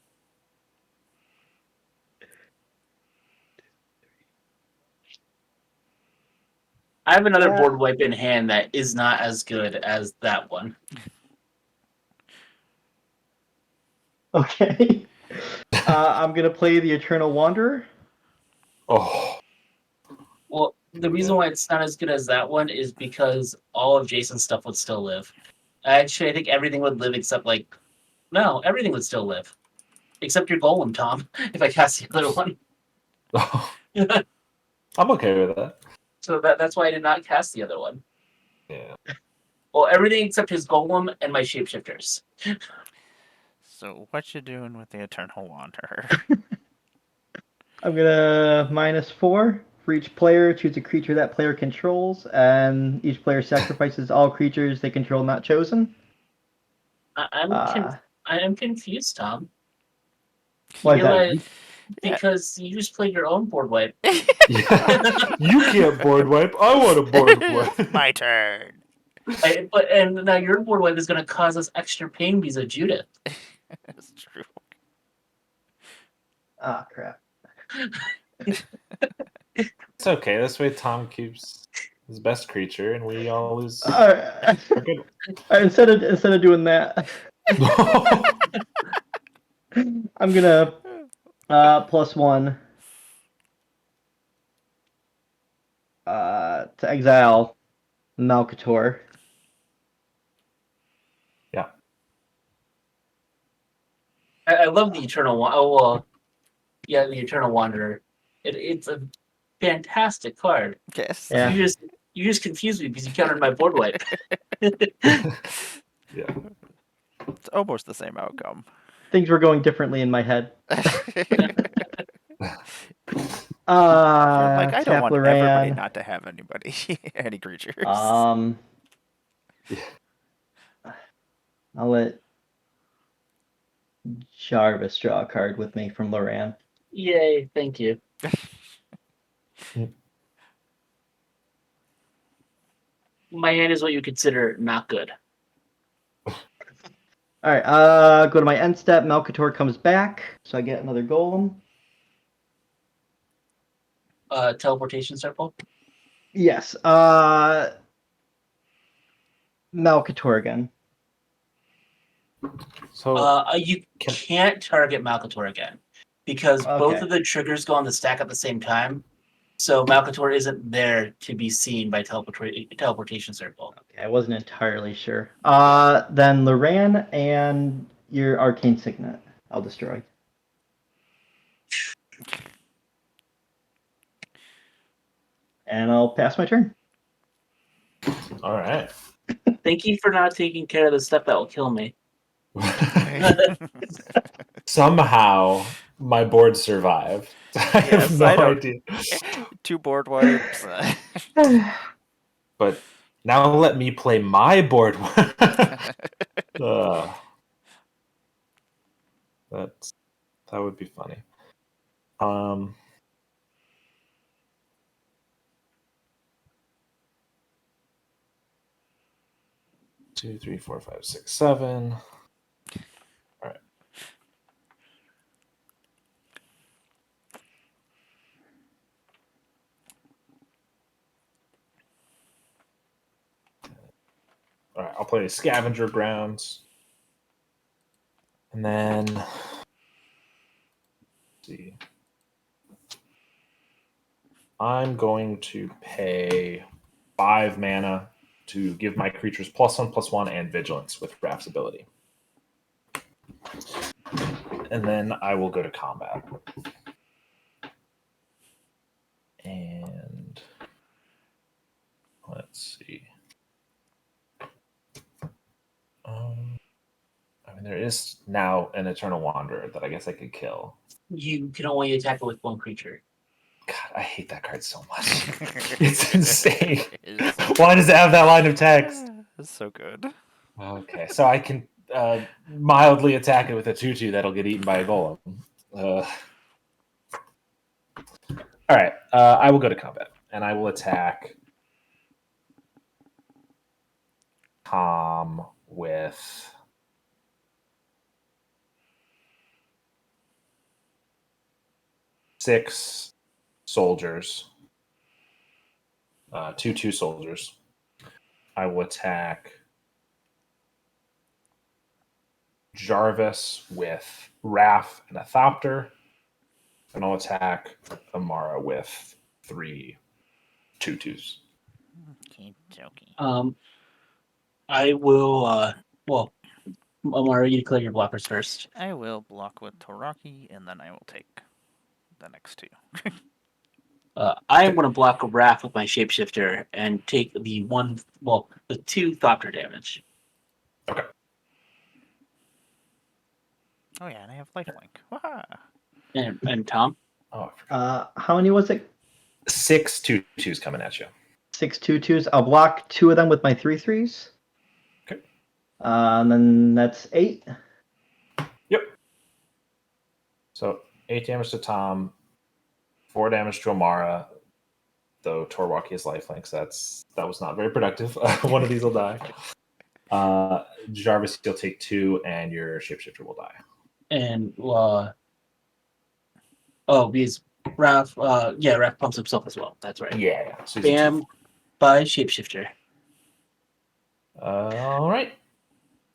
I have another Yeah. board wipe in hand that is not as good as that one. Okay. I'm gonna play the Eternal Wanderer. oh, Well, the reason why it's not as good as that one is because all of Jason's stuff would still live. Actually, I think everything would live except no, everything would still live. Except your golem, Tom, if I cast the other one. I'm okay with that. So that's why I did not cast the other one. Yeah. Well, everything except his golem and my shapeshifters. So what you doing with the Eternal Wanderer? I'm gonna -4 for each player. Choose a creature that player controls, and each player sacrifices all creatures they control not chosen. I am confused, Tom. Why You is that? realize because you just played your own board wipe. Yeah. You can't board wipe. I want a board wipe. My turn. And now your board wipe is going to cause us extra pain because of Judith. It's true. Ah, crap. It's okay. This way, Tom keeps his best creature, and we all lose. Alright, We're good. instead of doing that, I'm gonna +1 to exile Malkator. Yeah. I love the Eternal One. Oh, well, yeah, the Eternal Wanderer. It's a fantastic card. Yes. Yeah. You You just confused me because you countered my board wipe. Yeah. It's almost the same outcome. Things were going differently in my head. You're like, I don't Tap want everybody Loran. not to have anybody, any creatures. I'll let Jarvis draw a card with me from Loran. Yay! Thank you. My hand is what you consider not good. All right, go to my end step. Melkator comes back, so I get another golem. Teleportation circle. Yes, Melkator again. So You can't target Malcator again because both of the triggers go on the stack at the same time. So Malcator isn't there to be seen by teleportation circle. Okay, I wasn't entirely sure. Then Loran and your Arcane Signet, I'll destroy. And I'll pass my turn. all right. Thank you for not taking care of the stuff that will kill me. Somehow my board survived. I have Yes, no I don't. idea. 2 board wipes. But now let me play my board. uh, that would be funny. 2, 3, 4, 5, 6, 7. All right. All right, I'll play Scavenger Grounds. And then let's see. I'm going to pay 5 mana to give my creatures +1/+1 and vigilance with Raph's ability. And then I will go to combat. And let's see. I mean, there is now an Eternal Wanderer that I guess I could kill. You can only attack it with one creature. God, I hate that card so much. It's insane. Why does it have that line of text? It's so good. Okay, so I can mildly attack it with a 2/2 that'll get eaten by a golem. All right, I will go to combat, and I will attack Tom with 6 soldiers, 2/2 soldiers. I will attack Jarvis with Raph and a Thopter, and I'll attack Emmara with 3 2/2s. Keep joking. I will. Well, Amara, you declare your blockers first. I will block with Toraki, and then I will take the next 2. I'm going to block a Wrath with my shapeshifter and take the 2 Thopter damage. Okay. Oh yeah, and I have lifelink. Waha! And Tom? Oh, I forgot. How many was it? 6 2/2s coming at you. 6 2/2s. I'll block 2 of them with my 3/3s. Okay. And then that's 8. Yep. So 8 damage to Tom, 4 damage to Amara, though Torwaki is lifelink, so that was not very productive. One of these will die. Jarvis, you'll take 2, and your shapeshifter will die. And because Raph, Raph pumps himself as well. That's right. Yeah. So Bam, by shapeshifter. All right.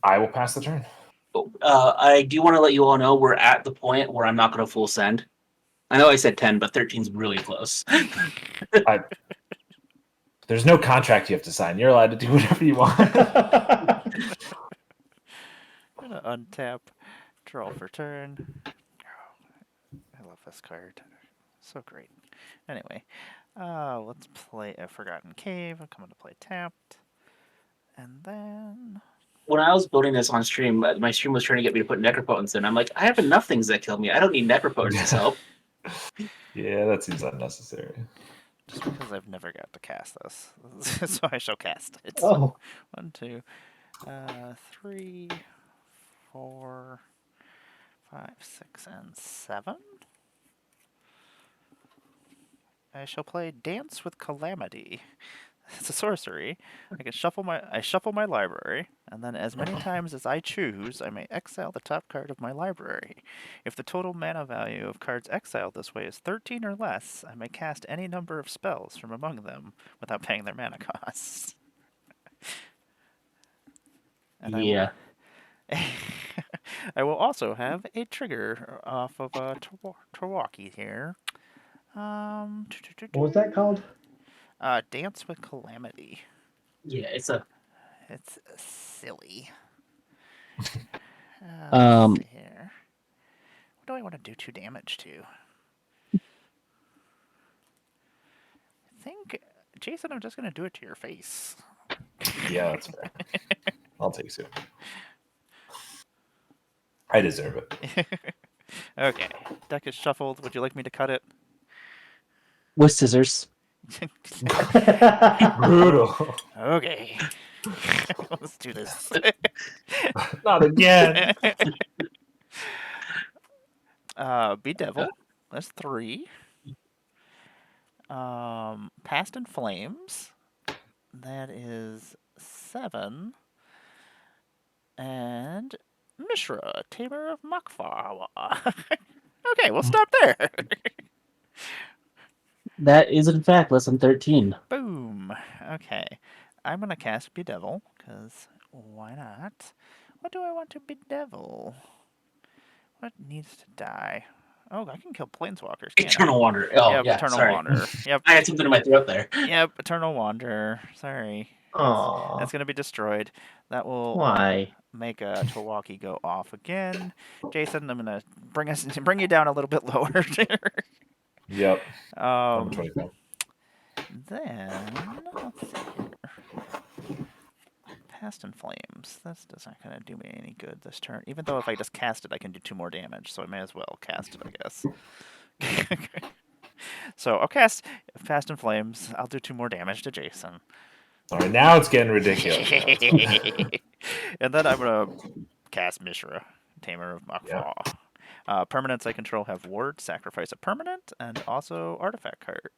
I will pass the turn. I do want to let you all know we're at the point where I'm not going to full send. I know I said 10, but 13's really close. There's no contract you have to sign. You're allowed to do whatever you want. I'm gonna untap, draw for turn. Oh, I love this card. So great. Anyway, Let's play a Forgotten Cave. I'm coming to play tapped. And then... When I was building this on stream, my stream was trying to get me to put necropotence in. I'm like, I have enough things that kill me. I don't need necropotence's help. Yeah, that seems unnecessary. Just because I've never got to cast this. So I shall cast it. Oh, 1, 2, 3, 4, 5, 6, and 7. I shall play Dance with Calamity. It's a sorcery. I shuffle my library, and then as many times as I choose, I may exile the top card of my library. If the total mana value of cards exiled this way is 13 or less, I may cast any number of spells from among them without paying their mana costs. And Yeah. I will also have a trigger off of Tawaki here. what was that called? Dance with Calamity. Yeah, it's silly. Um, Let's see here. What do I want to do 2 damage to? I think, Jason, I'm just going to do it to your face. Yeah, that's fair. I'll take it. I deserve it. Okay, deck is shuffled. Would you like me to cut it? with scissors. Brutal. Okay. Let's do this. Not again. Bedevil. That's 3. Past in Flames. That is 7. And Mishra, Tamer of Makfawa. Okay, we'll stop there. That is, in fact, less than 13. Boom. Okay. I'm going to cast Bedevil, because why not? What do I want to bedevil? What needs to die? Oh, I can kill planeswalkers, can't I? Eternal Wanderer. Oh, Yep, yeah, Eternal sorry. Wanderer. Yep. I had something in my throat there. Yep, Eternal Wanderer. Sorry. Aw, That's going to be destroyed. That will why? make a Tawaki go off again. Jason, I'm going to bring you down a little bit lower. Yep. I'm um, 25. then, let's see here. Past in Flames. That's not going to do me any good this turn. Even though if I just cast it, I can do 2 more damage, so I may as well cast it, I guess. So I'll cast Fast in Flames. I'll do 2 more damage to Jason. All right, now it's getting ridiculous. And then I'm going to cast Mishra, Tamer of Makfaw. Yeah. Permanents I control have Ward, sacrifice a permanent, and also artifact card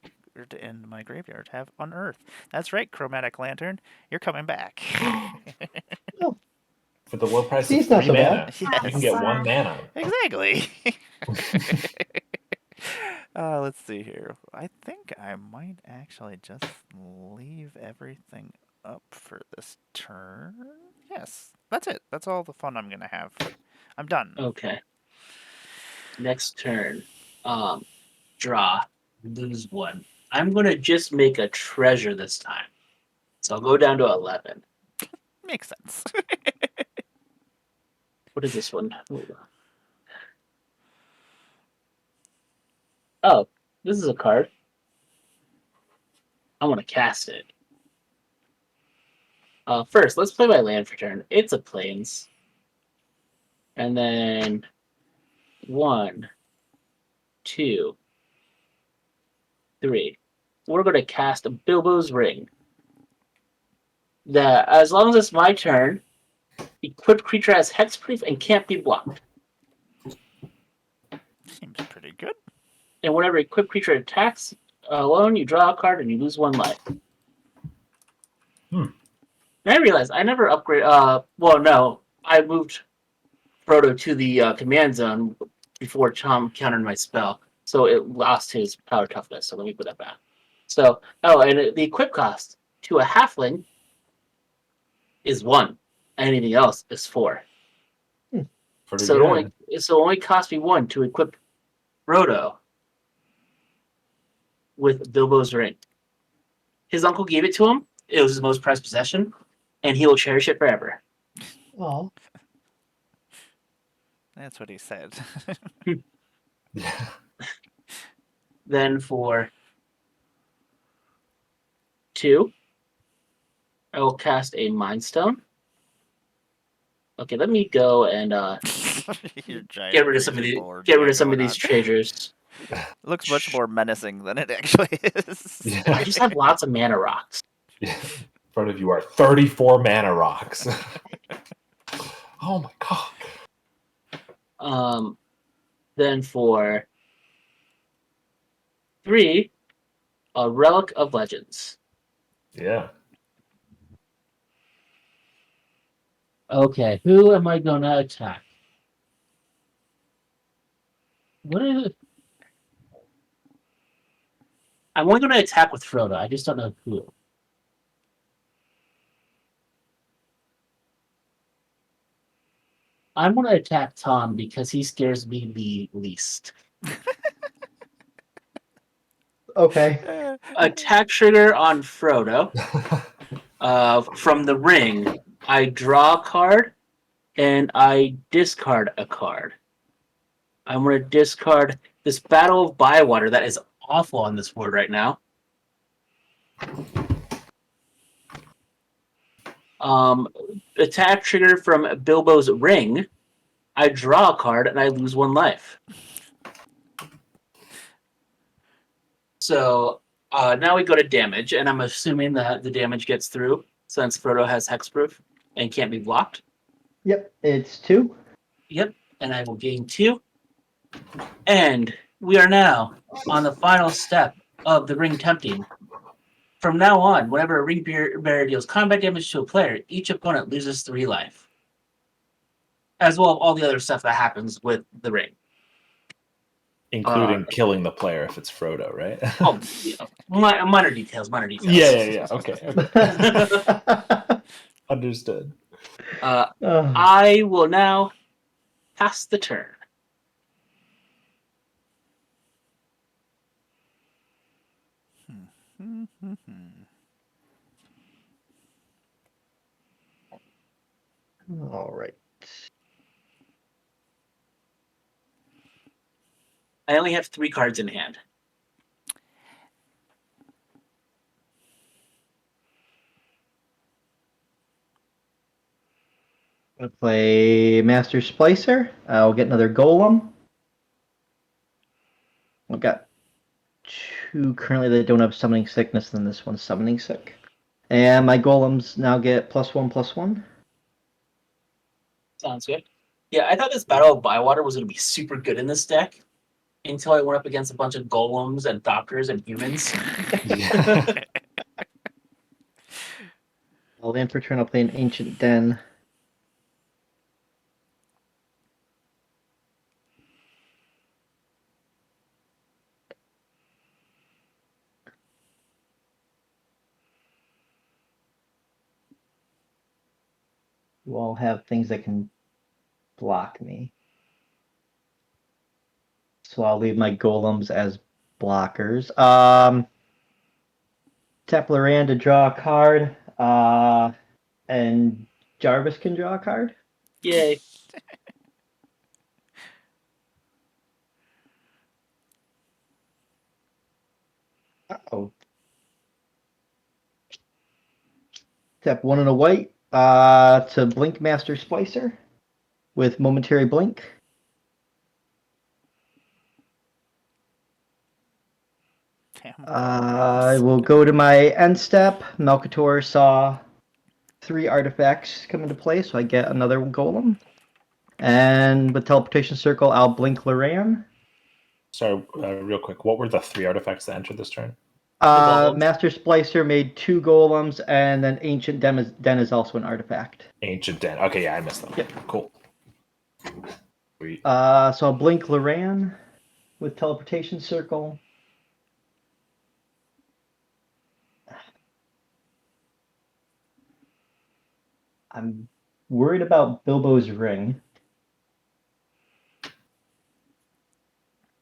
in my graveyard have Unearth. That's right, Chromatic Lantern. You're coming back. For the low price See, of it's not 3 so mana, bad. you can get 1 mana. Exactly. Let's see here. I think I might actually just leave everything up for this turn. Yes, that's it. That's all the fun I'm gonna have. I'm done. Okay. Next turn. Draw. Lose 1. I'm going to just make a treasure this time. So I'll go down to 11. Makes sense. What is this one? Oh, this is a card. I want to cast it. First, let's play my land for turn. It's a plains. And then 1, 2, 3. We're going to cast a Bilbo's Ring. That, as long as it's my turn, equipped creature has hexproof and can't be blocked. Seems pretty good. And whenever equipped creature attacks alone, you draw a card and you lose 1 life. Hmm. And I realized I never upgrade. Well, no, I moved Frodo to the command zone before Tom countered my spell, so it lost his power toughness. So let me put that back. So, and the equip cost to a halfling is 1. Anything else is 4. Pretty So good. it only cost me 1 to equip Frodo with Bilbo's ring. His uncle gave it to him. It was his most prized possession, and he will cherish it forever. Oh, That's what he said. Yeah. Then for 2, I will cast a Mind Stone. Okay, let me go and Your giant get rid of some of raging the bull get rid orgy of some of going these on. treasures. It looks much more menacing than it actually is. Yeah. I just have lots of mana rocks. In front of you are 34 mana rocks. Oh my god. Then for 3, a Relic of Legends. Yeah. Okay, who am I gonna attack? What is it? I'm only gonna attack with Frodo. I just don't know who. I'm gonna attack Tom because he scares me the least. Okay. Attack trigger on Frodo. From the ring, I draw a card and I discard a card. I'm gonna discard this Battle of Bywater that is awful on this board right now. Attack trigger from Bilbo's ring. I draw a card and I lose 1 life. So now we go to damage, and I'm assuming that the damage gets through since Frodo has hexproof and can't be blocked. Yep, it's 2. Yep, and I will gain 2. And we are now on the final step of the ring tempting. From now on, whenever a ring bearer deals combat damage to a player, each opponent loses 3 life. As well as all the other stuff that happens with the ring. Including killing the player if it's Frodo, right? Oh, yeah, minor details. Yeah. Okay. Understood. I will now pass the turn. All right. I only have 3 cards in hand. I'll play Master Splicer. I'll get another Golem. I've got 2 currently that don't have Summoning Sickness, then this one's Summoning Sick. And my Golems now get +1/+1. Sounds good. Yeah, I thought this Battle of Bywater was going to be super good in this deck until I went up against a bunch of golems and doctors and humans. I'll land for turn. I'll play an Ancient Den. You all have things that can block me. So I'll leave my Golems as blockers. Tap Loran to draw a card. And Jarvis can draw a card. Yay. Uh-oh. Tap 1 and a white to Blink Master Splicer with Momentary Blink. I will go to my end step. Melchior saw 3 artifacts come into play, so I get another Golem. And with Teleportation Circle, I'll Blink Loran. Sorry, real quick. What were the 3 artifacts that entered this turn? Golems. Master Splicer made 2 Golems, and then Ancient Den is also an artifact. Ancient Den. Okay, yeah, I missed them. Yep. Cool. Sweet. So I'll Blink Loran with Teleportation Circle. I'm worried about Bilbo's ring.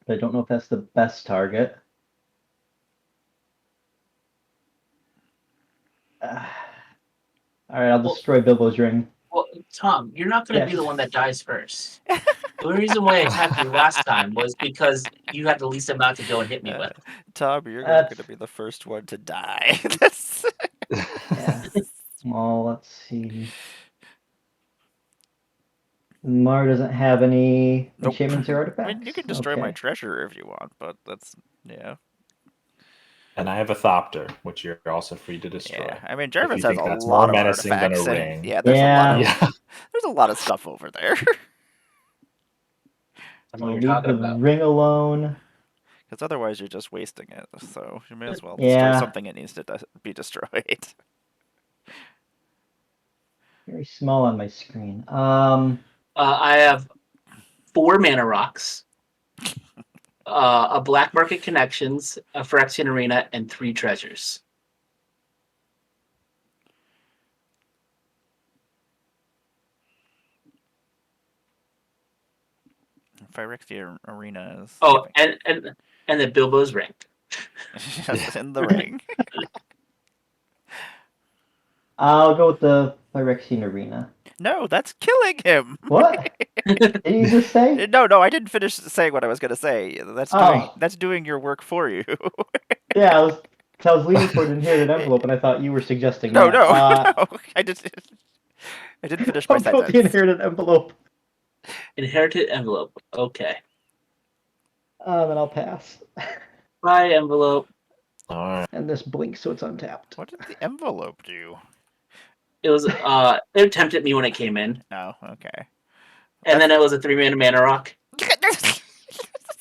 But I don't know if that's the best target. All right, I'll destroy Bilbo's ring. Well, Tom, you're not going to be Yes. the one that dies first. The only reason why I attacked you last time was because you had the least amount to go and hit me with. Tom, you're going That's to be the first one to die. That's... yeah. Well, let's see. Mar doesn't have any Nope. enchantments or I artifacts. mean, you can destroy my Okay. treasure if you want, but that's yeah. And I have a Thopter, which you're also free to destroy. Yeah, I mean, If Jarvis you has think a that's more lot of menacing than a artifacts, and ring. yeah, there's a lot Yeah. of Yeah. there's a lot of stuff over there. I know So what you're leave talking the about. ring alone. Because otherwise, you're just wasting it. So you may as well destroy Yeah. something that needs to be destroyed. Very small on my screen. I have 4 mana rocks, a black market connections, a Phyrexian arena, and 3 treasures. Phyrexia Arena is Oh, and the Bilbo's ring. yes, in the ring. I'll go with the Phyrexian arena. No, that's killing him. What? Did you just say? No, I didn't finish saying what I was gonna say. Oh. That's doing your work for you. Yeah, I was leaning for an inherited envelope, and I thought you were suggesting No, that. no, no. I didn't finish my I'll go with the sentence. inherited envelope. Inherited envelope. Okay. Then I'll pass. Bye, envelope. All right. And this blinks, so it's untapped. What did the envelope do? It was it tempted me when it came in. Oh, okay. And then it was a 3 mana rock.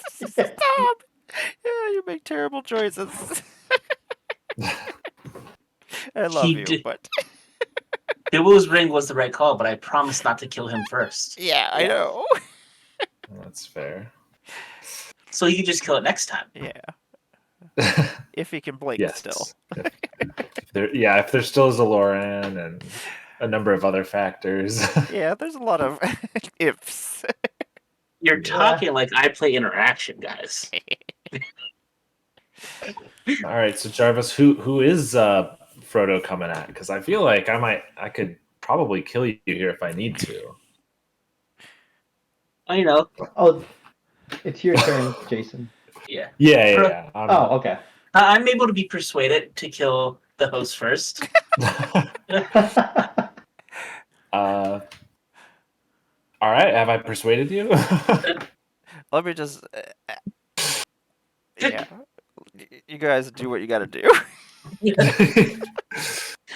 Stop! Yeah, you make terrible choices. I love He you, did- but Bilbo's ring was the right call, but I promised not to kill him first. yeah, I know. That's fair. So you can just kill it next time. Yeah, if he can blink Yes. still. If there still is a Loran and a number of other factors. Yeah, there's a lot of ifs. You're Yeah. talking like I play interaction, guys. All right, so Jarvis, who is Frodo coming at? Because I feel like I could probably kill you here if I need to. I know. Oh, it's your turn, Jason. Yeah. Yeah. Oh, okay. I'm able to be persuaded to kill the host first. All right, have I persuaded you? Let me just. Yeah, you guys do what you got to do.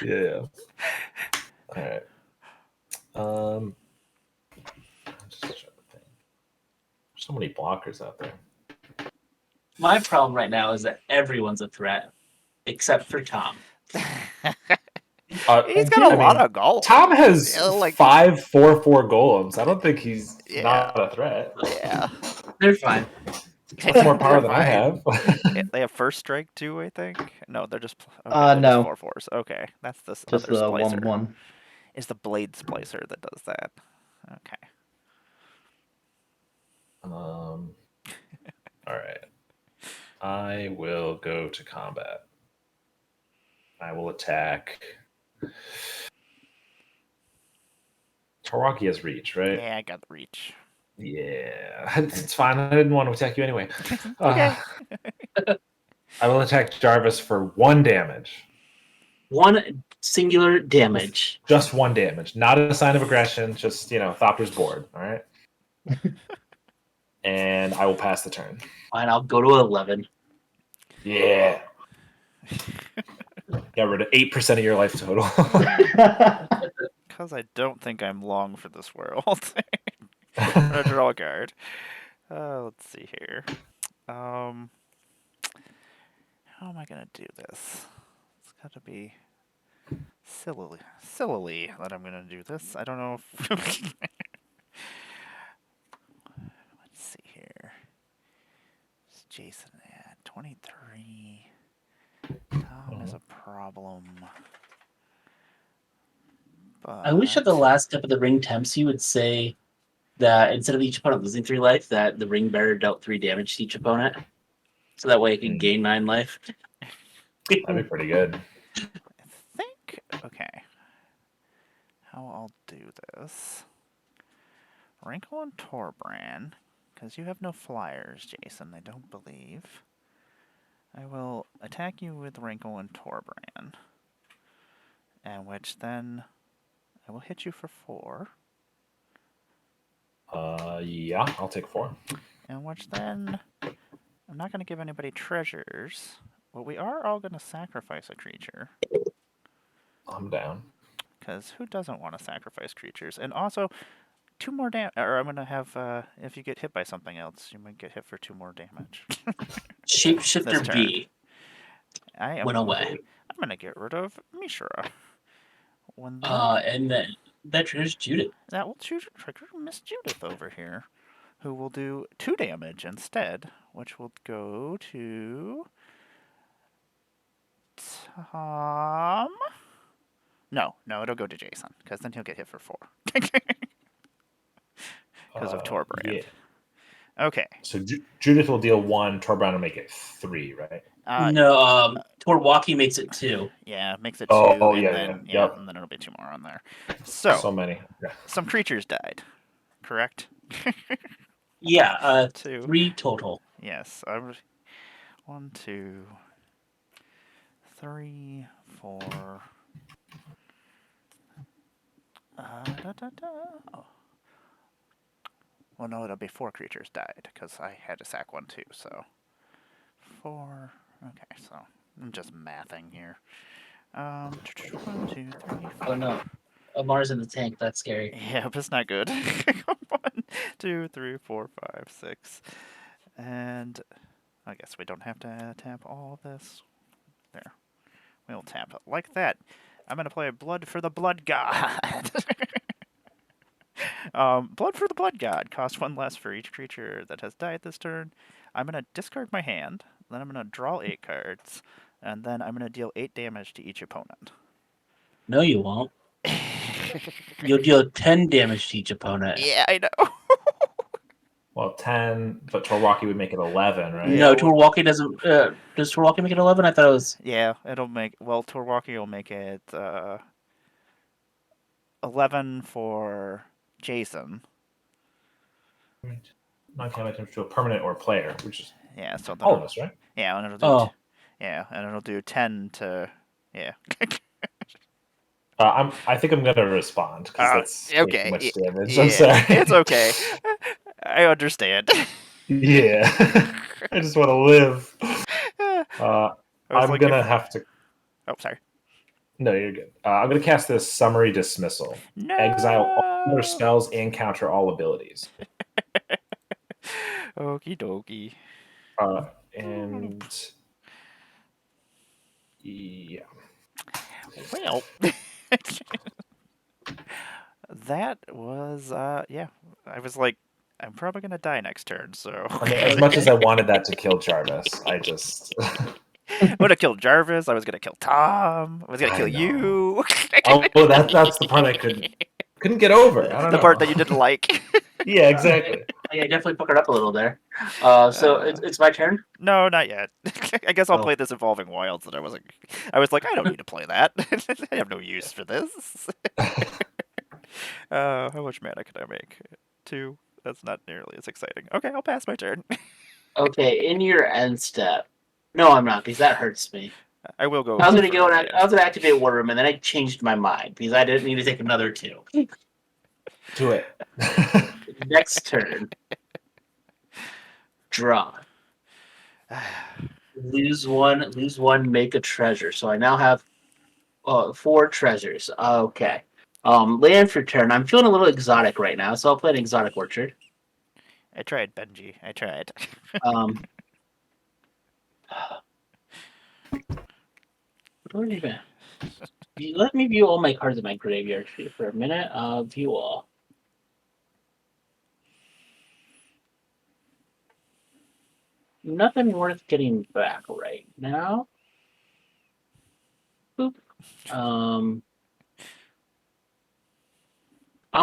Yeah. All right. Just trying to think. There's so many blockers out there. My problem right now is that everyone's a threat except for Tom. He's got a lot of goals. Tom has Yeah, like 5/4/4 golems. I don't think he's Yeah. not a threat. yeah. They're fine. Much more power They're than I fine. have. They have first strike too, I think. No, they're just they're No. just 4/4s. Okay, that's this Just other the splicer. 1/1. It's the blade splicer that does that. Okay. All right. I will go to combat. I will attack. Tarwaki has reach, right? Yeah, I got the reach. Yeah, it's fine. I didn't want to attack you anyway. Okay. I will attack Jarvis for 1 damage. 1 singular damage. Just 1 damage. Not a sign of aggression. Just, Thopter's bored. All right. And I will pass the turn. Fine, I'll go to 11. Yeah. Got rid of 8% of your life total. Because I don't think I'm long for this world. I'm gonna draw a card. Let's see here. How am I gonna do this? It's gotta be sillily that I'm gonna do this. I don't know if let's see here. It's Jason at 23. Tom is a problem. But I wish at the last step of the ring temps you would say that instead of each opponent losing 3 life, that the ring bearer dealt 3 damage to each opponent. So that way it could gain 9 life. That'd be pretty good. I think okay. How I'll do this. Wrinkle and Torbrand, because you have no flyers, Jason, I don't believe. I will attack you with Wrinkle and Torbrand, and which then I will hit you for 4, Yeah, I'll take 4. and which then I'm not going to give anybody treasures, but we are all going to sacrifice a creature, I'm down. because who doesn't want to sacrifice creatures? And also, 2 more damage, or I'm going to have, if you get hit by something else, you might get hit for 2 more damage. This Shapeshifter turn. B I am went away. I'm going to get rid of Mishra. When And then that triggers Judith. that will trigger Miss Judith over here, who will do 2 damage instead, which will go to Tom. No, it'll go to Jason, because then he'll get hit for 4. Because of Torbrand. Yeah. Okay. So Judith will deal 1. Torbrand will make it 3, right? No, Torwalkie makes it 2. Yeah, makes it 2, Oh, and yeah, then yeah. Yep. and then it'll be 2 more on there. So many. Yeah. some creatures died, correct? Yeah, 2. 3 total. Yes, 1, 2, 3, 4. Oh. Well, no, it'll be 4 creatures died because I had to sack 1 too. So 4. Okay, so I'm just mathing here. 1, 2, 3, 4. Oh no, Mars in the tank. That's scary. Yeah, but it's not good. 1, 2, 3, 4, 5, 6, and I guess we don't have to tap all this. There, we'll tap it like that. I'm gonna play Blood for the Blood God. Blood for the Blood God. Cost 1 less for each creature that has died this turn. I'm going to discard my hand. Then I'm going to draw 8 cards. And then I'm going to deal 8 damage to each opponent. No, you won't. You'll deal 10 damage to each opponent. Yeah, I know. Well, 10, but Torwalkie would make it 11, right? Yeah, No, well- Torwalkie doesn't. Does Torwalkie make it 11? I thought it was. Yeah, it'll make... Well, Torwalkie will make it 11 for Jason. Non-combat damage to a permanent or player, which is Yeah, so then... all of us, right? Yeah, and it'll do... Oh. Yeah, and it'll do 10 to... Yeah. I think I'm going to respond because that's way okay. too much damage. Yeah, I'm sorry. It's okay. I understand. Yeah. I just want to live. I was I'm like, going to have to... Oh, sorry. No, you're good. I'm going to cast this Summary Dismissal. No. Exile all other spells and counter all abilities. Okie dokie. And... Yeah. Well, that was yeah. I was like, I'm probably gonna die next turn, so I mean, as much as I wanted that to kill Jarvis, I just... I would have killed Jarvis. I was gonna kill Tom. I was gonna I kill know. you. Oh, that's the part I couldn't get over. I don't The know. part that you didn't like. Yeah, exactly. Yeah, I definitely puckered up a little there. So it's my turn. No, not yet. I guess I'll Oh. play this Evolving Wilds that I was like, I don't need to play that. I have no use for this. How much mana can I make? 2. That's not nearly as exciting. Okay, I'll pass my turn. Okay, in your end step. No, I'm not because that hurts me. I will go. I was gonna go and for it. I was gonna activate War Room, and then I changed my mind because I didn't need to take another 2. Do it. Next turn. Draw. Lose 1, make a treasure. So I now have 4 treasures. Okay. Land for turn. I'm feeling a little exotic right now, so I'll play an exotic orchard. I tried, Benji. I tried. Where have you been? Let me view all my cards in my graveyard for a minute. View all. Nothing worth getting back right now. Boop. I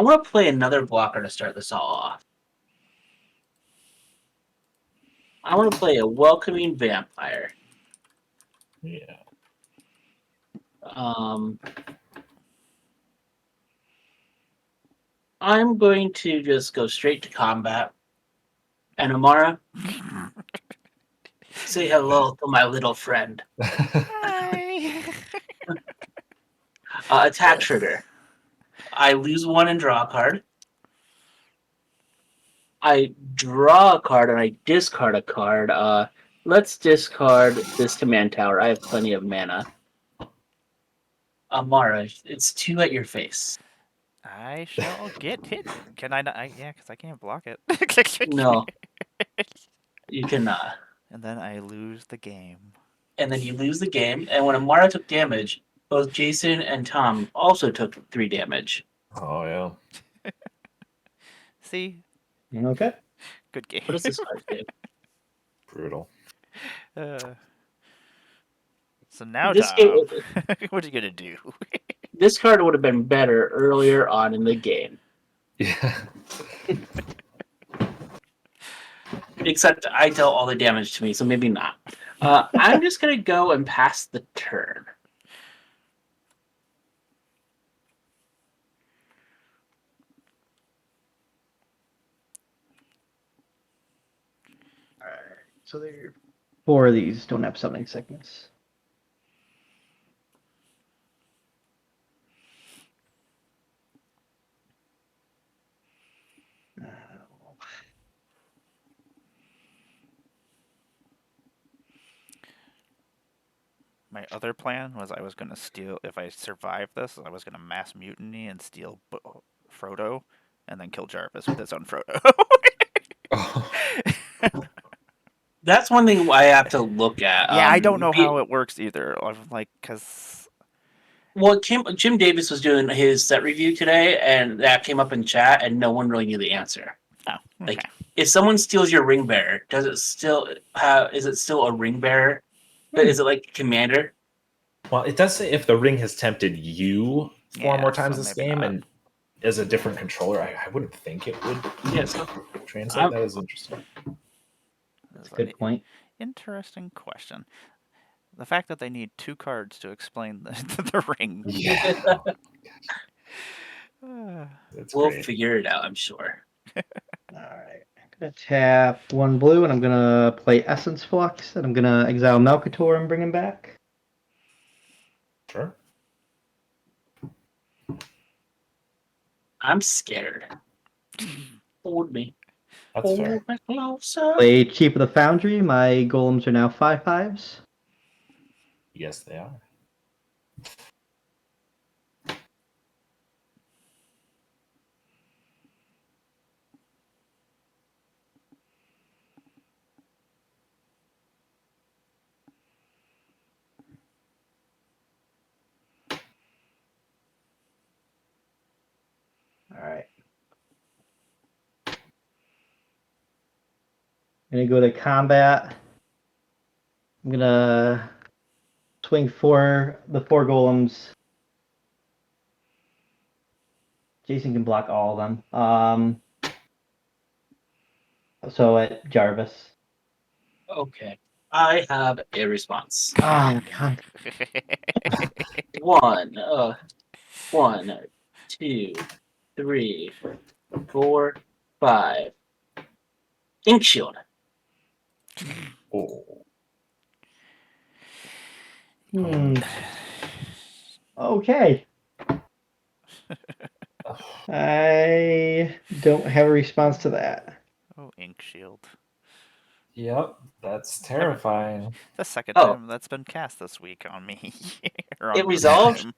want to play another blocker to start this all off. I want to play a Welcoming Vampire. Yeah. I'm going to just go straight to combat. And Emmara, say hello to my little friend. Hi. Attack trigger. I lose one and draw a card. I draw a card and I discard a card. Let's discard this command tower. I have plenty of mana. Amara, it's two at your face. I shall get hit. Can I not? Yeah, because I can't block it. No, you cannot. And then I lose the game. And then you lose the game. And when Amara took damage, both Jason and Tom also took 3 damage. Oh yeah. See? Okay. Good game. What does this card do? Brutal. So now, This Tom, game- what are you going to do? This card would have been better earlier on in the game. Yeah. Except I dealt all the damage to me, so maybe not. I'm just going to go and pass the turn. Alright. So there 4 of these don't have summoning sickness. My other plan was I was going to steal, if I survived this, I was going to mass mutiny and steal Frodo and then kill Jarvis with his own Frodo. That's one thing I have to look at. Yeah, I don't know how it works either. I'm like, because. Well, Jim Davis was doing his set review today, and that came up in chat, and no one really knew the answer. Oh, okay. Like, if someone steals your ring bearer, does it still have? Is it still a ring bearer? But is it like commander? Well, it does say if the ring has tempted you 4 Yeah, more times so this maybe game, not. and as a different controller, I wouldn't think it would Yes. translate. That is interesting. That's a good point. Interesting question. The fact that they need 2 cards to explain the ring. Yeah, Uh, that's We'll great. figure it out, I'm sure. Alright. I'm gonna tap 1 blue and I'm gonna play Essence Flux and I'm gonna exile Melkator and bring him back. Sure. I'm scared. Hold me. That's Hold fair. me closer. Play Chief of the Foundry. My golems are now 5/5s. Yes, they are. Alright. I'm gonna go to combat. I'm gonna swing the 4 golems. Jason can block all of them. So at Jarvis. Okay. I have a response. Oh god. 1, 1, 2, 3, 4, 5. Ink shield. Oh. Okay. I don't have a response to that. oh, Ink Shield. Yep, that's terrifying. The second Oh. time that's been cast this week on me. Or It on resolved? him.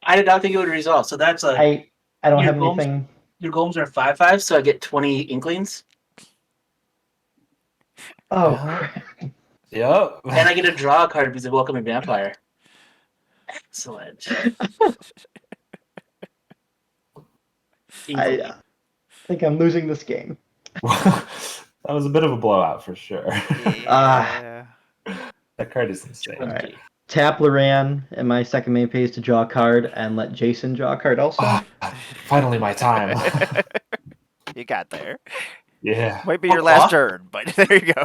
I did not think it would resolve. So that's a I don't Your have golems- anything. your golems are 5/5, so I get 20 inklings, Oh Yeah. crap. Yep. and I get to draw a card because of Welcoming Vampire. Excellent. Inkling. I think I'm losing this game. That was a bit of a blowout for sure. Yeah. That card is insane. Alright. Tap Loran in my second main phase to draw a card and let Jason draw a card also. Ah, finally, my time. You got there. Yeah, Might be Oh, your last Claw? turn, but there you go.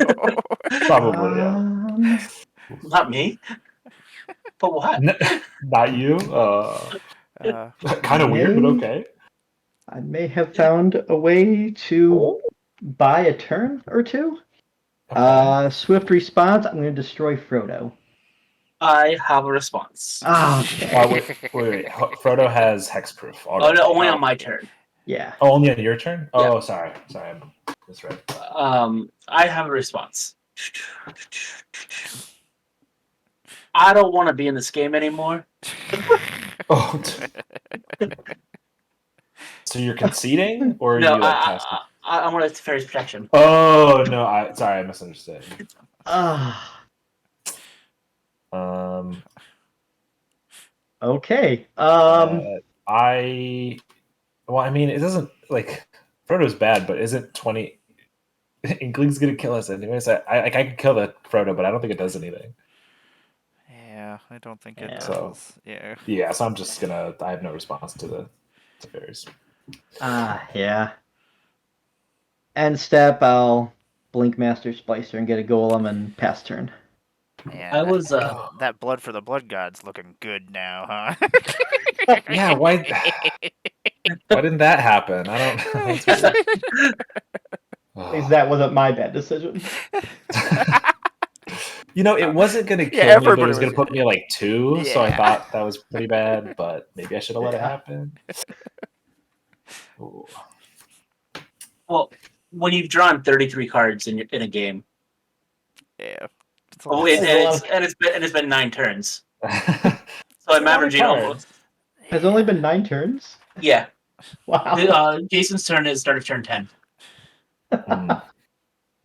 probably. Yeah. Not me. But what? Not you. Uh, Kind of weird, but okay. I may have found a way to buy a turn or two. Okay. Swift response. I'm going to destroy Frodo. I have a response. Ah, okay. Oh, wait. Frodo has hexproof Oh, already. no, only Oh. on my turn. Yeah. Oh, only on your turn? Yeah. Oh, sorry. I misread. I have a response. I don't want to be in this game anymore. Oh, so you're conceding, or are No, you like casting? I want to Fairy's Protection. Oh no! Sorry, I misunderstood. Ah. Um, Okay. well, I mean, it doesn't like Frodo's bad, but isn't 20 Inkling's gonna kill us anyways? I could kill the Frodo, but I don't think it does anything. Yeah, I don't think it Yeah. So does. Yeah. yeah, so I'm just gonna. I have no response to fairies. Yeah. End step. I'll blink Master Splicer and get a golem and pass turn. Man, I was that blood for the blood god's looking good now, huh? Yeah, why didn't that happen? I don't. That's weird. At least that wasn't my bad decision. You know, it wasn't gonna Yeah, kill me, but it everybody was gonna was. put me at like 2. So I Yeah. thought that was pretty bad, but maybe I should have let it Yeah. happen. Ooh. well, when you've drawn 33 cards in a game. Yeah. It's a Oh, lot. it's been 9 turns. So I'm averaging almost. Has only been 9 turns? Yeah. Wow. Jason's turn is start of turn 10. Hmm.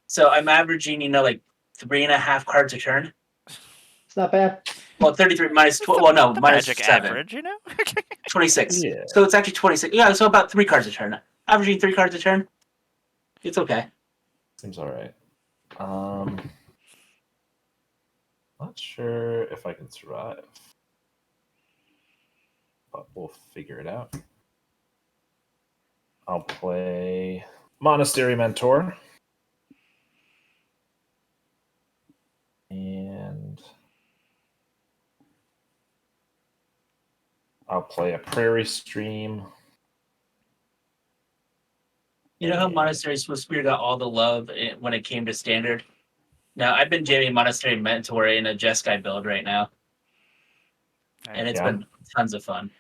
So I'm averaging, like 3.5 cards a turn. It's not bad. Well, 33 minus 12. Well, no, the minus magic 7. average, 26. Yeah. So it's actually 26. Yeah, so about 3 cards a turn. Averaging 3 cards a turn. It's okay. Seems all right. Not sure if I can survive, but we'll figure it out. I'll play Monastery Mentor. And I'll play a Prairie Stream. You know how Monastery Spirit got all the love when it came to Standard? Now, I've been jamming Monastery Mentor in a Jeskai build right now, and it's Yeah. been tons of fun.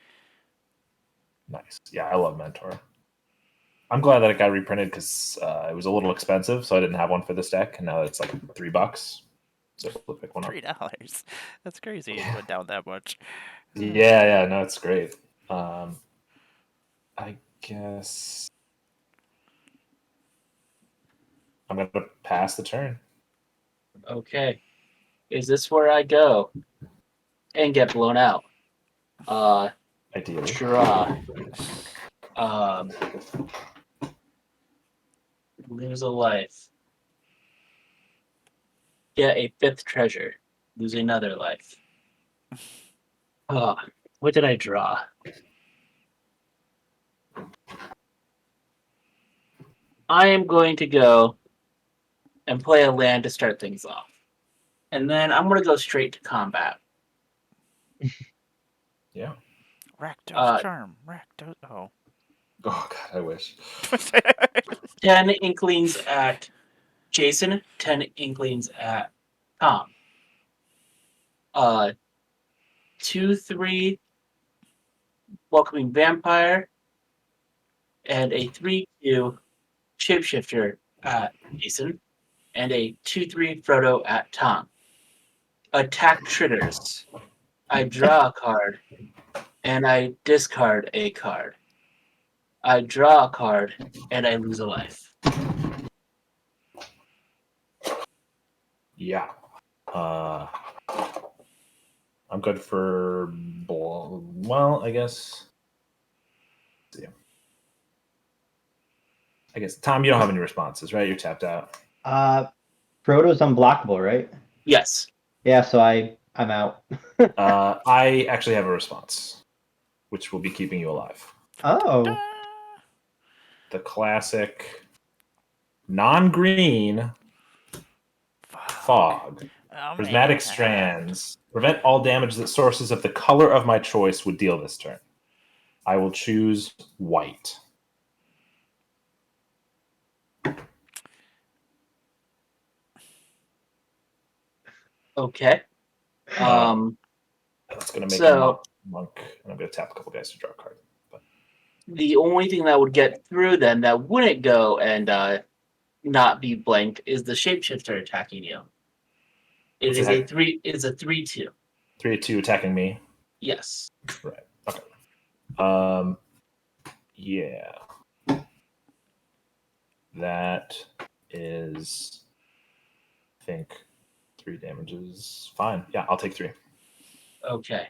Nice. Yeah, I love Mentor. I'm glad that it got reprinted because it was a little expensive, so I didn't have one for this deck, and now it's like $3. So we'll pick one up. $3. That's crazy. It went down that much. Yeah, no, it's great. I guess I'm gonna pass the turn. Okay. Is this where I go and get blown out? Ideally. Draw. Lose a life. Get a 5th treasure. Lose another life. What did I draw? I am going to go and play a land to start things off. And then I'm going to go straight to combat. Yeah. Rakdos charm. Rakdos. Oh. Oh god, I wish. 10 Inklings at Jason, 10 Inklings at Tom. 2/3 Welcoming Vampire, and a 3/2 Shapeshifter at Jason, and a 2/3 Frodo at Tom. Attack triggers. I draw a card, and I discard a card. I draw a card, and I lose a life. Yeah. I'm good for well, I guess. Yeah. I guess Tom, you don't have any responses, right? You're tapped out. Frodo's unblockable, right? Yes. Yeah, so I'm out. I actually have a response, which will be keeping you alive. Oh. The classic non-green fog. Oh, Prismatic man. strands prevent all damage that sources of the color of my choice would deal this turn. I will choose white. Okay. Um, That's going to make a so monk, and I'm going to tap a couple guys to draw a card. But the only thing that would get through then that wouldn't go and not be blanked is the shapeshifter attacking you. It What's is the a heck? 3-2. 3-2 attacking me. Yes. Right. Okay. Yeah. That is, I think, 3 damages. Fine. Yeah, I'll take 3. Okay.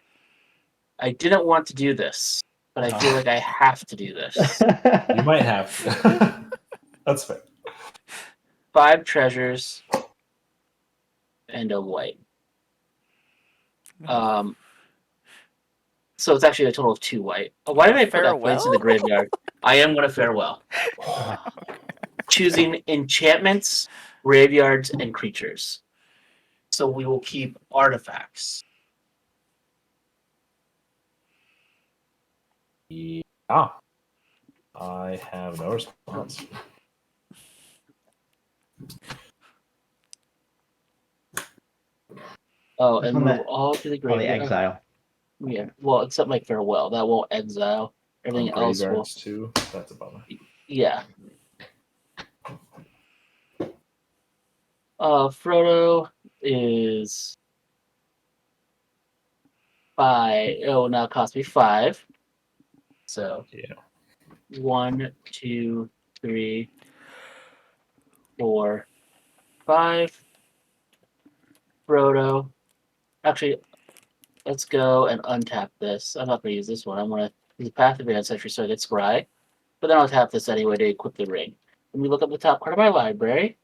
I didn't want to do this, but I feel like I have to do this. You might have to. That's fair. 5 treasures and a white. Um, so it's actually a total of 2 white. Why did I put that place in the Farewell? graveyard? I am going to farewell. Choosing enchantments, graveyards, and creatures. So we will keep artifacts. Yeah. I have no response. Oh, This and one move that all to the on the graveyard. exile. Yeah, well, except like farewell. That won't exile. Everything else will. Graveyards too. That's a bummer. Yeah. Frodo is 5. It will now cost me 5. So Yeah. 1, 2, 3, 4, 5. Frodo. Actually, let's go and untap this. I'm not going to use this one. I'm going to use Path of Ancestry so I get Scry. But then I'll tap this anyway to equip the ring. Let me look up the top card of my library.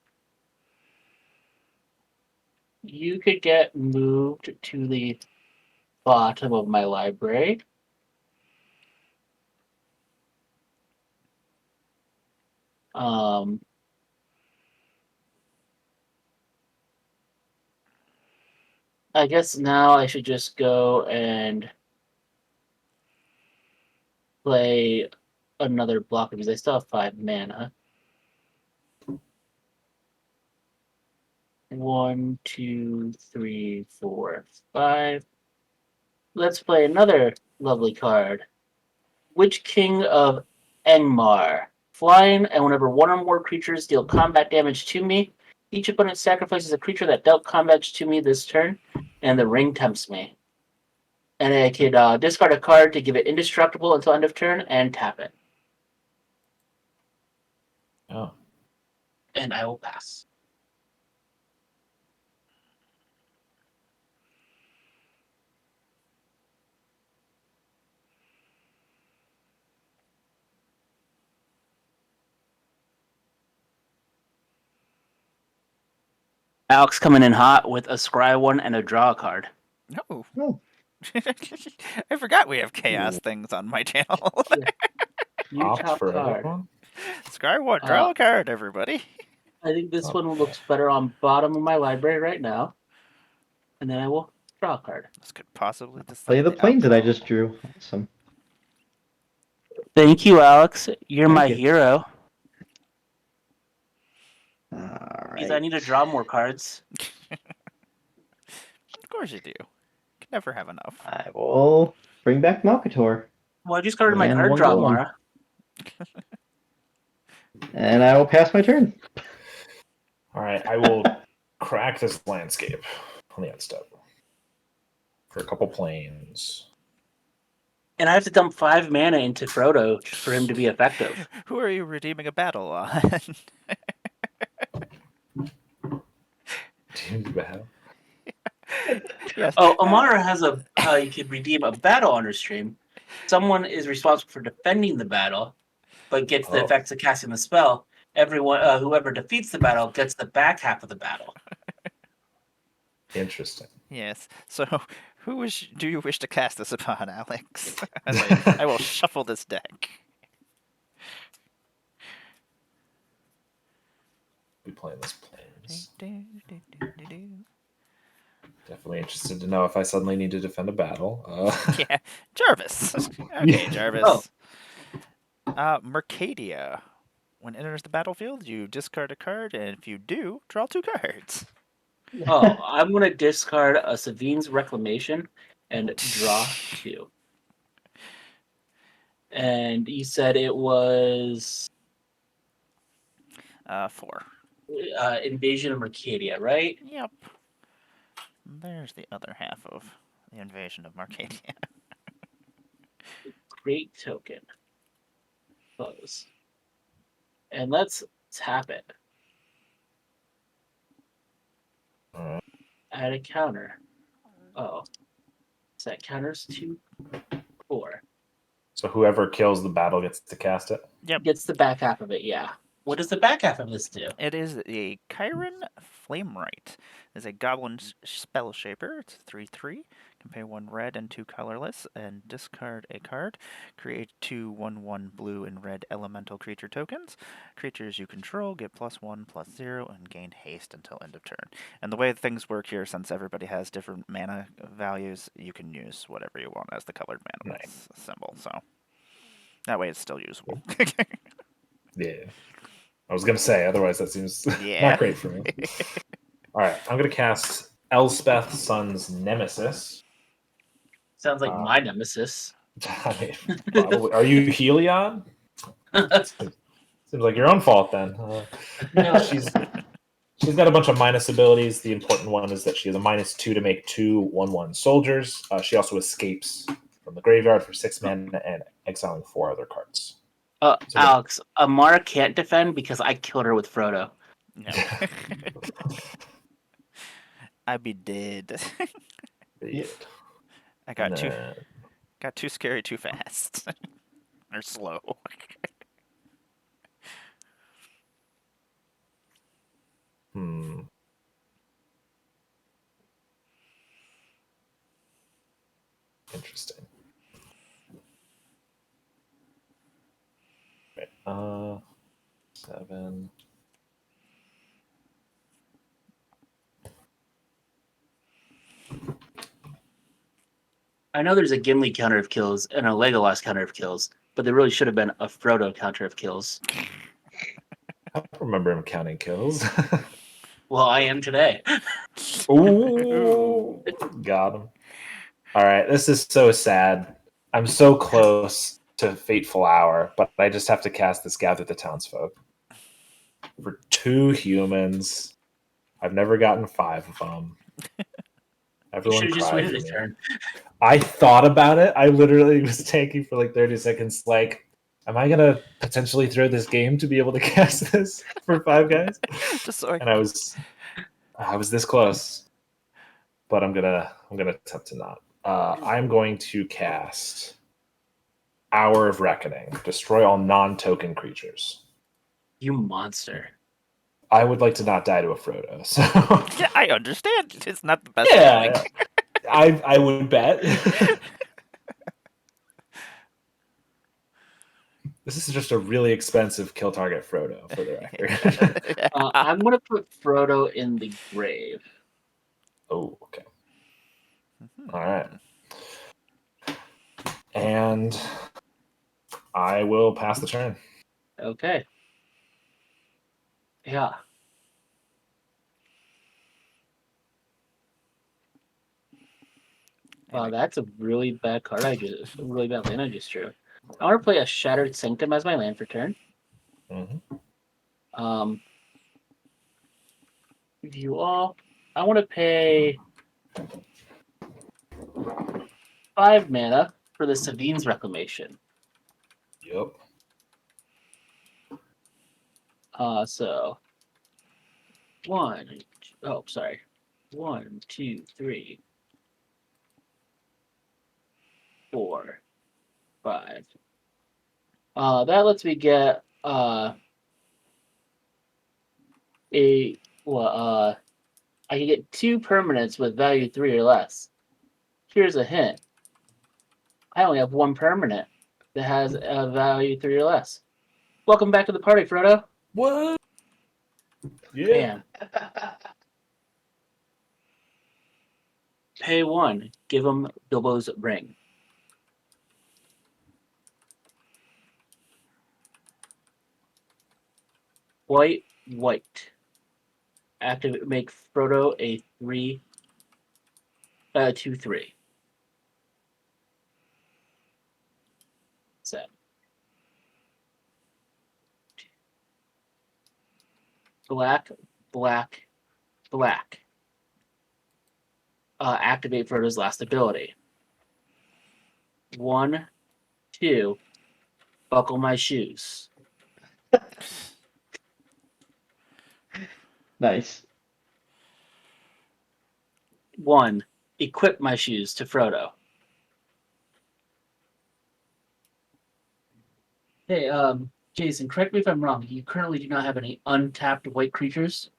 You could get moved to the bottom of my library. Um, I guess now I should just go and play another block because I still have 5 mana. 1, 2, 3, 4, 5. Let's play another lovely card. Witch King of Emmara. Flying, and whenever one or more creatures deal combat damage to me, each opponent sacrifices a creature that dealt combat to me this turn, and the ring tempts me. And I could discard a card to give it indestructible until end of turn and tap it. Oh. And I will pass. Alex coming in hot with a scry one and a draw card. No. Oh. I forgot we have chaos things on my channel. New Opt top for card. everyone. Skyward, draw a card, everybody. I think this Oh. one looks better on bottom of my library right now. And then I will draw a card. This could possibly decide Play the planes that I outcome. just drew. Awesome. Thank you, Alex. You're Thank my you. hero. All Because I right. need to draw more cards. Of course you do. Can never have enough. I will bring back Malkator. Well, I just got rid of my And card one draw, golem. Mara. And I will pass my turn. All right, I will crack this landscape on the end step for a couple planes. And I have to dump 5 mana into Frodo for him to be effective. Who are you redeeming a battle on? Bad. Yes. Oh, Amara has a you could redeem a battle on her stream. Someone is responsible for defending the battle, but gets the Oh. effects of casting the spell. Everyone, whoever defeats the battle, gets the back half of the battle. Interesting. Yes. So, do you wish to cast this upon, Alex? I will shuffle this deck. Be playing this planes. Definitely interested to know if I suddenly need to defend a battle. Yeah, Jarvis. Okay, Jarvis. Oh. Mercadia. When it enters the battlefield, you discard a card, and if you do, draw 2 cards. Oh, I'm gonna discard a Savine's Reclamation and draw 2. And you said it was 4. Invasion of Mercadia, right? Yep. There's the other half of the invasion of Marcadia. Great token. Close. And let's tap it. Alright. Add a counter. Oh. So that counters to 4. So whoever kills the battle gets to cast it. Yep. Gets the back half of it, yeah. What does the back half of this do? It is a Chiron Flamewright. It's a goblin spell shaper. It's 3/3. Can pay 1 red and 2 colorless and discard a card. Create 2 1/1 blue and red elemental creature tokens. Creatures you control get +1/+0 and gain haste until end of turn. And the way things work here, since everybody has different mana values, you can use whatever you want as the colored mana symbol. So that way it's still usable. Yeah. I was gonna say, otherwise that seems Yeah. not great for me. All right, I'm gonna cast Elspeth Sun's Nemesis. Sounds like my nemesis. I mean, probably. Are you Helion? Seems like your own fault then. No. She's got a bunch of minus abilities. The important one is that she has a -2 to make 2 1/1 soldiers. She also escapes from the graveyard for 6 mana and exiling 4 other cards. So Alex, Emmara can't defend because I killed her with Frodo. No. I'd be dead. yeah. I got too Nah. got too scary too fast. Or slow. Hmm. Interesting. Right. 7. I know there's a Gimli counter of kills and a Legolas counter of kills, but there really should have been a Frodo counter of kills. I don't remember him counting kills. Well, I am today. Ooh, got him. All right, this is so sad. I'm so close to Fateful Hour, but I just have to cast this Gather the Townsfolk for 2 humans. I've never gotten 5 of them. You Everyone should have just cried waited for a me. turn. I thought about it. I literally was taking for like 30 seconds. Like, am I gonna potentially throw this game to be able to cast this for 5 guys? Just so And I was this close, but I'm gonna attempt to not. I'm going to cast Hour of Reckoning. Destroy all non-token creatures. You monster. I would like to not die to a Frodo. So yeah, I understand. It's not the best feeling. yeah, I would bet. This is just a really expensive kill target Frodo, for the record. I'm going to put Frodo in the grave. Oh, okay. All right. And I will pass the turn. Okay. Yeah. Wow, that's a really bad card. A really bad land I just drew. I want to play a Shattered Sanctum as my land for turn. Mm-hmm. View all. I want to pay 5 mana for the Savine's Reclamation. Yep. So 1, 2, 3, 4, 5. That lets me get I can get 2 permanents with value 3 or less. Here's a hint. I only have 1 permanent that has a value 3 or less. Welcome back to the party, Frodo. What? Yeah. Bam. Pay 1. Give him Bilbo's ring. White, white. Activate. Make Frodo a 2/3. Set. Black, black, black. Activate Frodo's last ability. 1, 2. Buckle my shoes. Nice. 1. Equip my shoes to Frodo. Hey, Jason, correct me if I'm wrong. You currently do not have any untapped white creatures.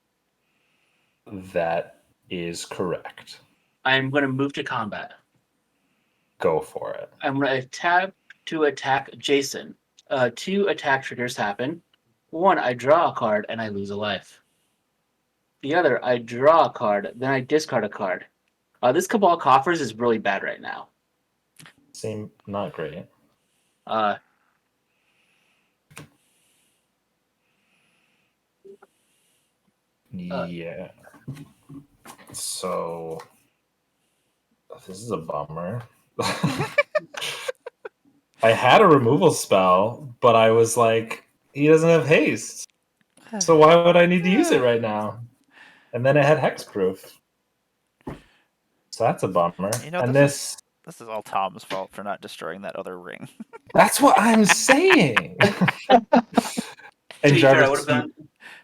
That is correct. I'm going to move to combat. Go for it. I'm going to tap to attack Jason. 2 attack triggers happen. 1, I draw a card and I lose a life. The other, I draw a card, then I discard a card. This Cabal Coffers is really bad right now. Seem not great. Uh, Yeah. So this is a bummer. I had a removal spell, but I was like, he doesn't have haste. So why would I need to use it right now? And then it had hexproof. So that's a bummer. You know, and this is all Tom's fault for not destroying that other ring. that's what I'm saying. to And be fair, I would Jarvis, have done.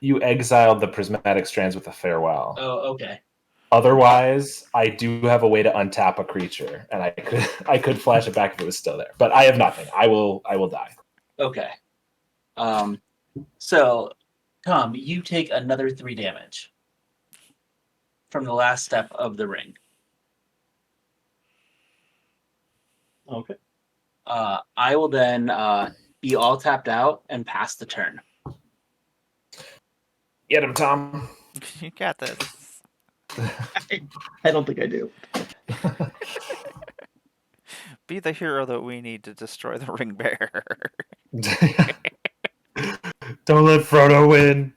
you exiled the prismatic strands with a farewell. Oh, okay. Otherwise, I do have a way to untap a creature, and I could flash it back if it was still there. But I have nothing. I will die. Okay. So, Tom, you take another 3 damage from the last step of the ring. Okay. I will then be all tapped out and pass the turn. Get him, Tom. You got this. I don't think I do. Be the hero that we need to destroy the ring bearer. Don't let Frodo win.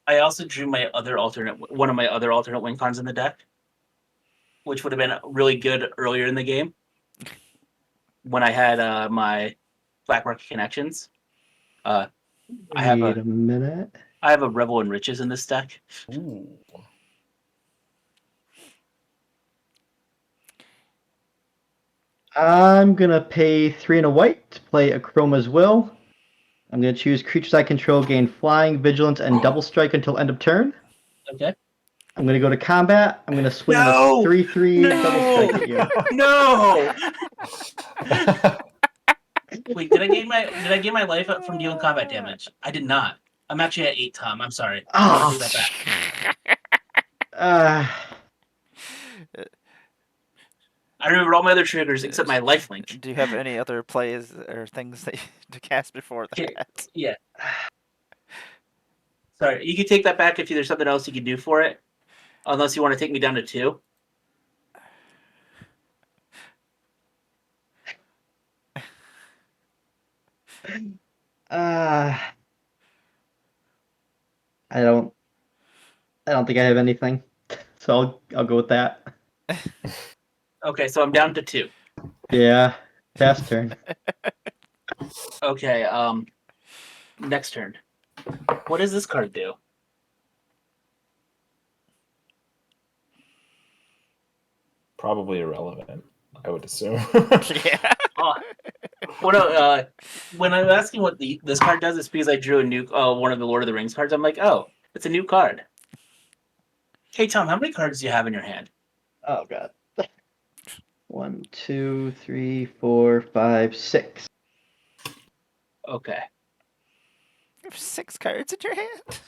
I also drew one of my other alternate win cons in the deck, which would have been really good earlier in the game when I had my Black Market connections. I have Wait a minute. I have a Revel in Riches in this deck. Ooh. I'm gonna pay 3 and a white to play Akroma's Will. I'm gonna choose creatures I control gain flying, vigilance, and double strike until end of turn. Okay. I'm gonna go to combat. I'm gonna swing No! a 3/3 double No! strike at you. No! Wait, did I gain my life up from dealing combat damage? I did not. I'm actually at 8, Tom. I'm sorry. I Oh, take that back. I remember all my other triggers except my lifelink. Do you have any other plays or things that to cast before Okay, that? yeah. Sorry, you can take that back if there's something else you can do for it. Unless you want to take me down to 2. I don't think I have anything, so I'll go with that. Okay, so I'm down to 2. Yeah, fast turn. Okay, next turn. What does this card do? Probably irrelevant, I would assume. Yeah. Oh, well, no, when I'm asking what this card does, it's because I drew a new one of the Lord of the Rings cards. I'm like, oh, it's a new card. Hey, Tom, how many cards do you have in your hand? Oh god. 1, 2, 3, 4, 5, 6. Okay. You have 6 cards in your hand?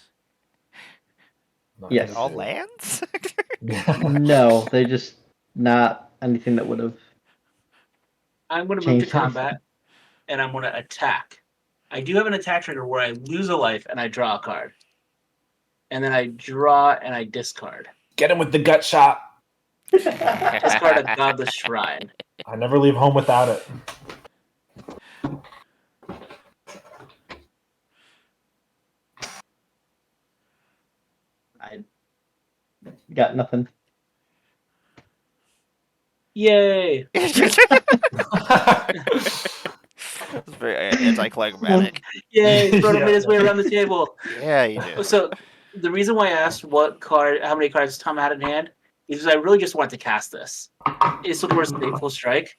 Yes. All lands? No, they just not anything that would have. I'm going to move to Change combat, and I'm going to attack. I do have an attack trigger where I lose a life and I draw a card. And then I draw and I discard. Get him with the gut shot. Discard a Godless Shrine. I never leave home without it. I got nothing. Yay! It's very anticlimactic. Yay! Frodo made his way Yeah. around the table. Yeah, you did. So the reason why I asked how many cards Tom had in hand, is because I really just wanted to cast this. Isildur's Fateful Strike.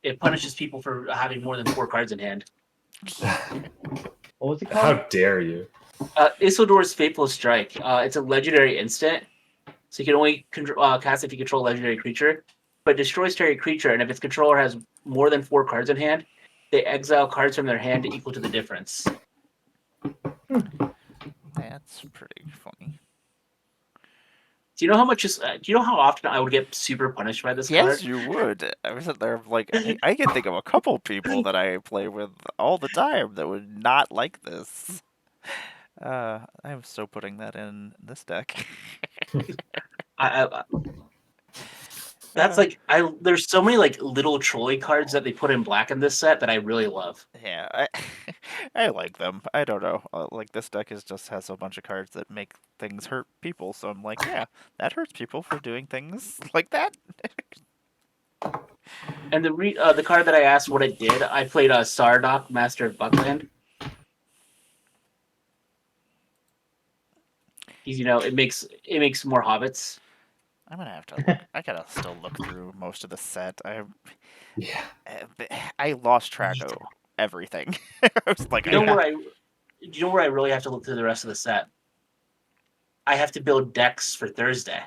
It punishes people for having more than 4 cards in hand. What was it How called? dare you? Isildur's Fateful Strike. It's a legendary instant, so you can only cast if you control a legendary creature. But destroys target creature, and if its controller has more than 4 cards in hand, they exile cards from their hand equal to the difference. That's pretty funny. Do you know how much is? Do you know how often I would get super punished by this Yes, card? you would. I was sitting there like, I can think of a couple people that I play with all the time that would not like this. I'm so putting that in this deck. I that's Uh, like There's so many like little trolley cards that they put in black in this set that I really love. yeah, I I like them. I don't know. Like this deck has a bunch of cards that make things hurt people. So I'm like, yeah, that hurts people for doing things like that. And the card that I asked what it did, I played a Sardok, Master of Buckland. He's it makes more hobbits. I'm gonna have to look. I gotta still look through most of the set. Yeah. I lost track of everything. I was like, I have. Do you know where I really have to look through the rest of the set? I have to build decks for Thursday.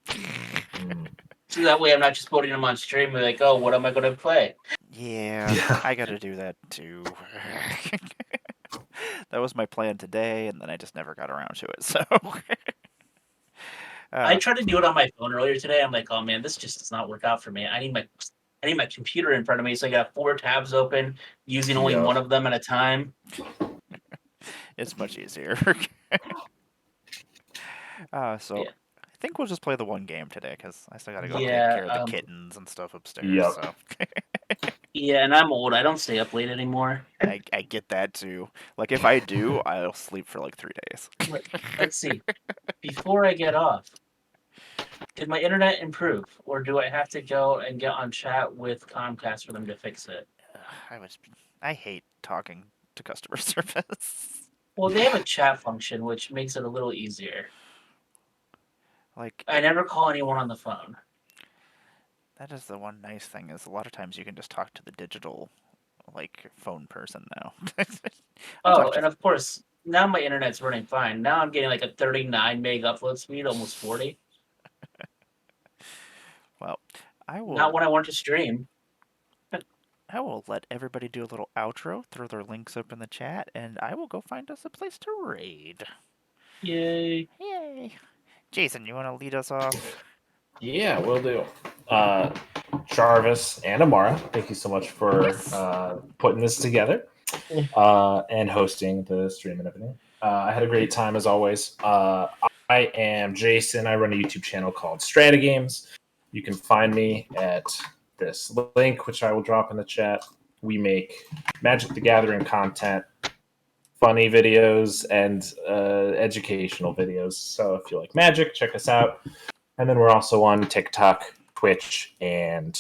Mm. So that way I'm not just putting them on stream and like, oh, what am I gonna play? Yeah, Yeah. I gotta do that too. That was my plan today, and then I just never got around to it. So, I uh, tried to do it on my phone earlier today. I'm like, oh man, this just does not work out for me. I need my computer in front of me, so I got 4 tabs open, using only Yep. one of them at a time. it's much easier. So Yeah. I think we'll just play the one game today because I still gotta go take Yeah, care of the kittens and stuff upstairs. Yep. So yeah, and I'm old. I don't stay up late anymore. I get that too. Like if I do, I'll sleep for like 3 days. Let's see. Before I get off, did my internet improve, or do I have to go and get on chat with Comcast for them to fix it? I was I hate talking to customer service. Well, they have a chat function, which makes it a little easier. Like I never call anyone on the phone. that is the one nice thing is a lot of times you can just talk to the digital like phone person now. I'll Oh, talk to and of course, now my internet's running fine. Now I'm getting like a 39 meg upload speed, almost 40. well, I Not will when I want to stream. I will let everybody do a little outro, throw their links up in the chat, and I will go find us a place to raid. Yay. Yay. Jason, you want to lead us off? Yeah, will do. Jarvis and Emmara, thank you so much for putting this together and hosting the stream and everything. I had a great time as always. I am Jason. I run a YouTube channel called Stratagames. You can find me at this link, which I will drop in the chat. We make Magic the Gathering content, funny videos, and educational videos. So if you like Magic, check us out. And then we're also on TikTok, Twitch, and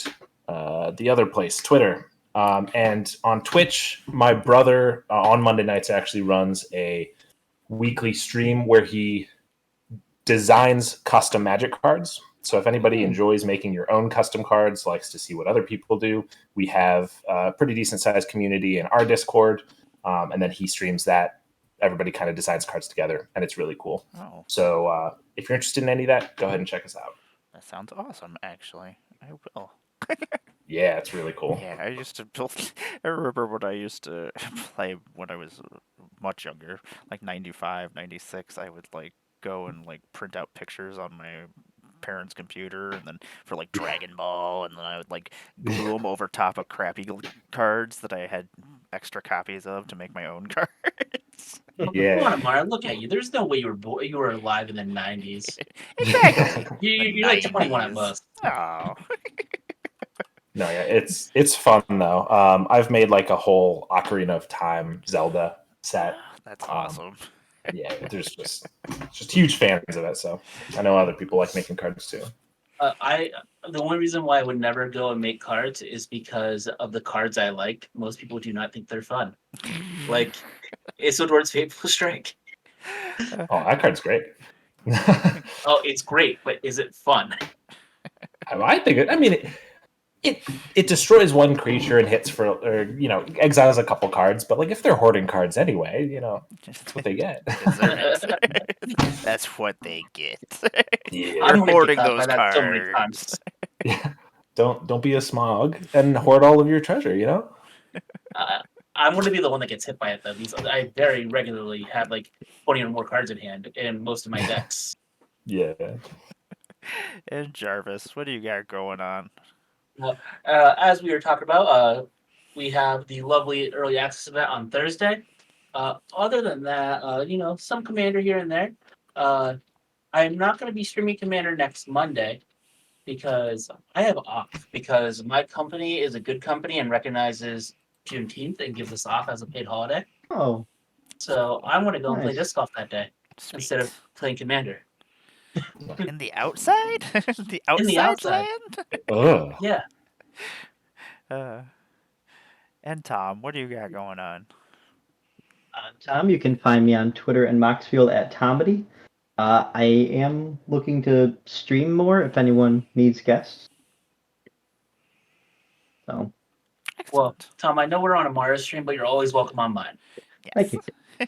the other place, Twitter. And on Twitch, my brother on Monday nights actually runs a weekly stream where he designs custom Magic cards. So if anybody enjoys making your own custom cards, likes to see what other people do, we have a pretty decent sized community in our Discord. And then he streams that. Everybody kind of designs cards together, and it's really cool. Oh, So if you're interested in any of that, go ahead and check us out. that sounds awesome, actually. I will. Yeah, it's really cool. Yeah, I used to build. I remember when I used to play when I was much younger, like 95, 96. I would like go and like print out pictures on my parents' computer, and then for like Dragon Ball, and then I would like glue them over top of crappy cards that I had extra copies of to make my own cards. Come Yeah. on, Emmara, look at you. There's no way you were alive in the 90s. Exactly. The You're like 21 at 90s. most. Oh. No, yeah, it's fun though. I've made like a whole Ocarina of Time Zelda set. That's Um, awesome. yeah, there's just huge fans of it. So I know other people like making cards too. I The only reason why I would never go and make cards is because of the cards I like. Most people do not think they're fun. Like Isildur's Fateful Strike. Oh, that card's great. Oh, it's great, but is it fun? I think it. I mean, it destroys one creature and hits for, or exiles a couple cards. But like if they're hoarding cards anyway, that's what they get. Deserve it. That's what they get. Yeah. You're I'm gonna get hoarding caught by those that so many cards. times. Yeah. Don't be a smog and hoard all of your treasure. Uh, I'm gonna be the one that gets hit by it though. I very regularly have like 20 or more cards in hand in most of my decks. Yeah. And Jarvis, what do you got going on? As we were talking about, we have the lovely early access event on Thursday. Other than that, some Commander here and there. I'm not going to be streaming Commander next Monday because I have off because my company is a good company and recognizes Juneteenth and gives us off as a paid holiday. Oh, So I'm going to go and play nice. disc golf that day Sweet. instead of playing Commander In the outside? The in the outside outside. land? Ugh. Yeah. Uh, and Tom, what do you got going on? Tom, you can find me on Twitter and Moxfield at Tomedy. I am looking to stream more if anyone needs guests. So, Well, Excellent. Tom, I know we're on a Mars stream, but you're always welcome on mine. thank Yes. you.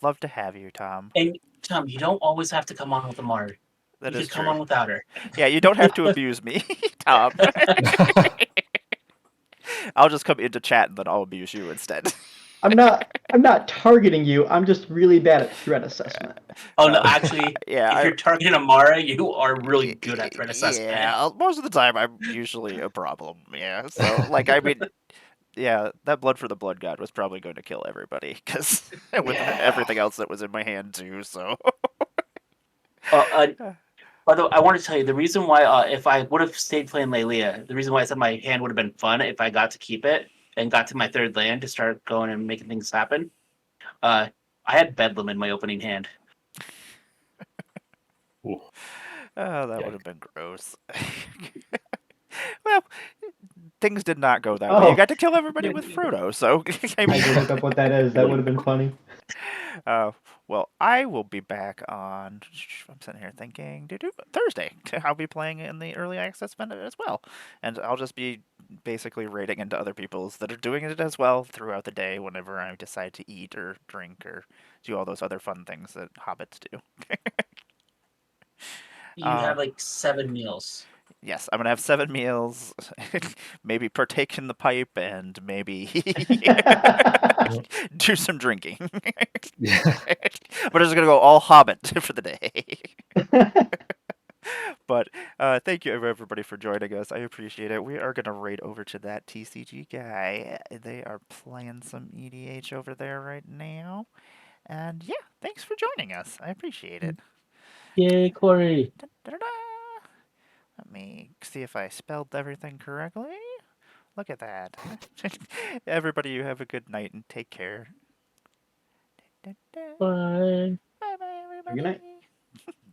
Love to have you, Tom. And Tom, you don't always have to come on with Amari. That You is could come true. on without her. Yeah, you don't have to abuse me, Tom. I'll just come into chat and then I'll abuse you instead. I'm not targeting you. I'm just really bad at threat assessment. Oh no, actually, Yeah, if you're targeting Amara, you are really good at threat assessment. yeah, most of the time I'm usually a problem. Yeah, so like I mean, yeah, that blood for the blood god was probably going to kill everybody because with Yeah. everything else that was in my hand too. So Uh, Although I want to tell you the reason why, if I would have stayed playing Lelia, the reason why I said my hand would have been fun if I got to keep it and got to my third land to start going and making things happen. I had Bedlam in my opening hand. Ooh. that would Yikes. have been gross. Well, things did not go that way. You Oh, got to kill everybody with Frodo, so I I mean, can look up what that is. That would have been funny. well, I will be back on. I'm sitting here thinking, Thursday. I'll be playing in the early access event as well, and I'll just be basically raiding into other people's that are doing it as well throughout the day. Whenever I decide to eat or drink or do all those other fun things that hobbits do. You Uh, have like 7 meals. yes, I'm gonna have 7 meals, maybe partake in the pipe, and maybe do some drinking. Yeah. But it's gonna go all Hobbit for the day. But thank you everybody for joining us. I appreciate it. We are gonna raid over to that TCG guy. They are playing some EDH over there right now. And yeah, thanks for joining us. I appreciate it. Yay, Corey! Da-da-da. Let me see if I spelled everything correctly. Look at that. Everybody, you have a good night and take care. Bye. Bye bye, Good night. everybody.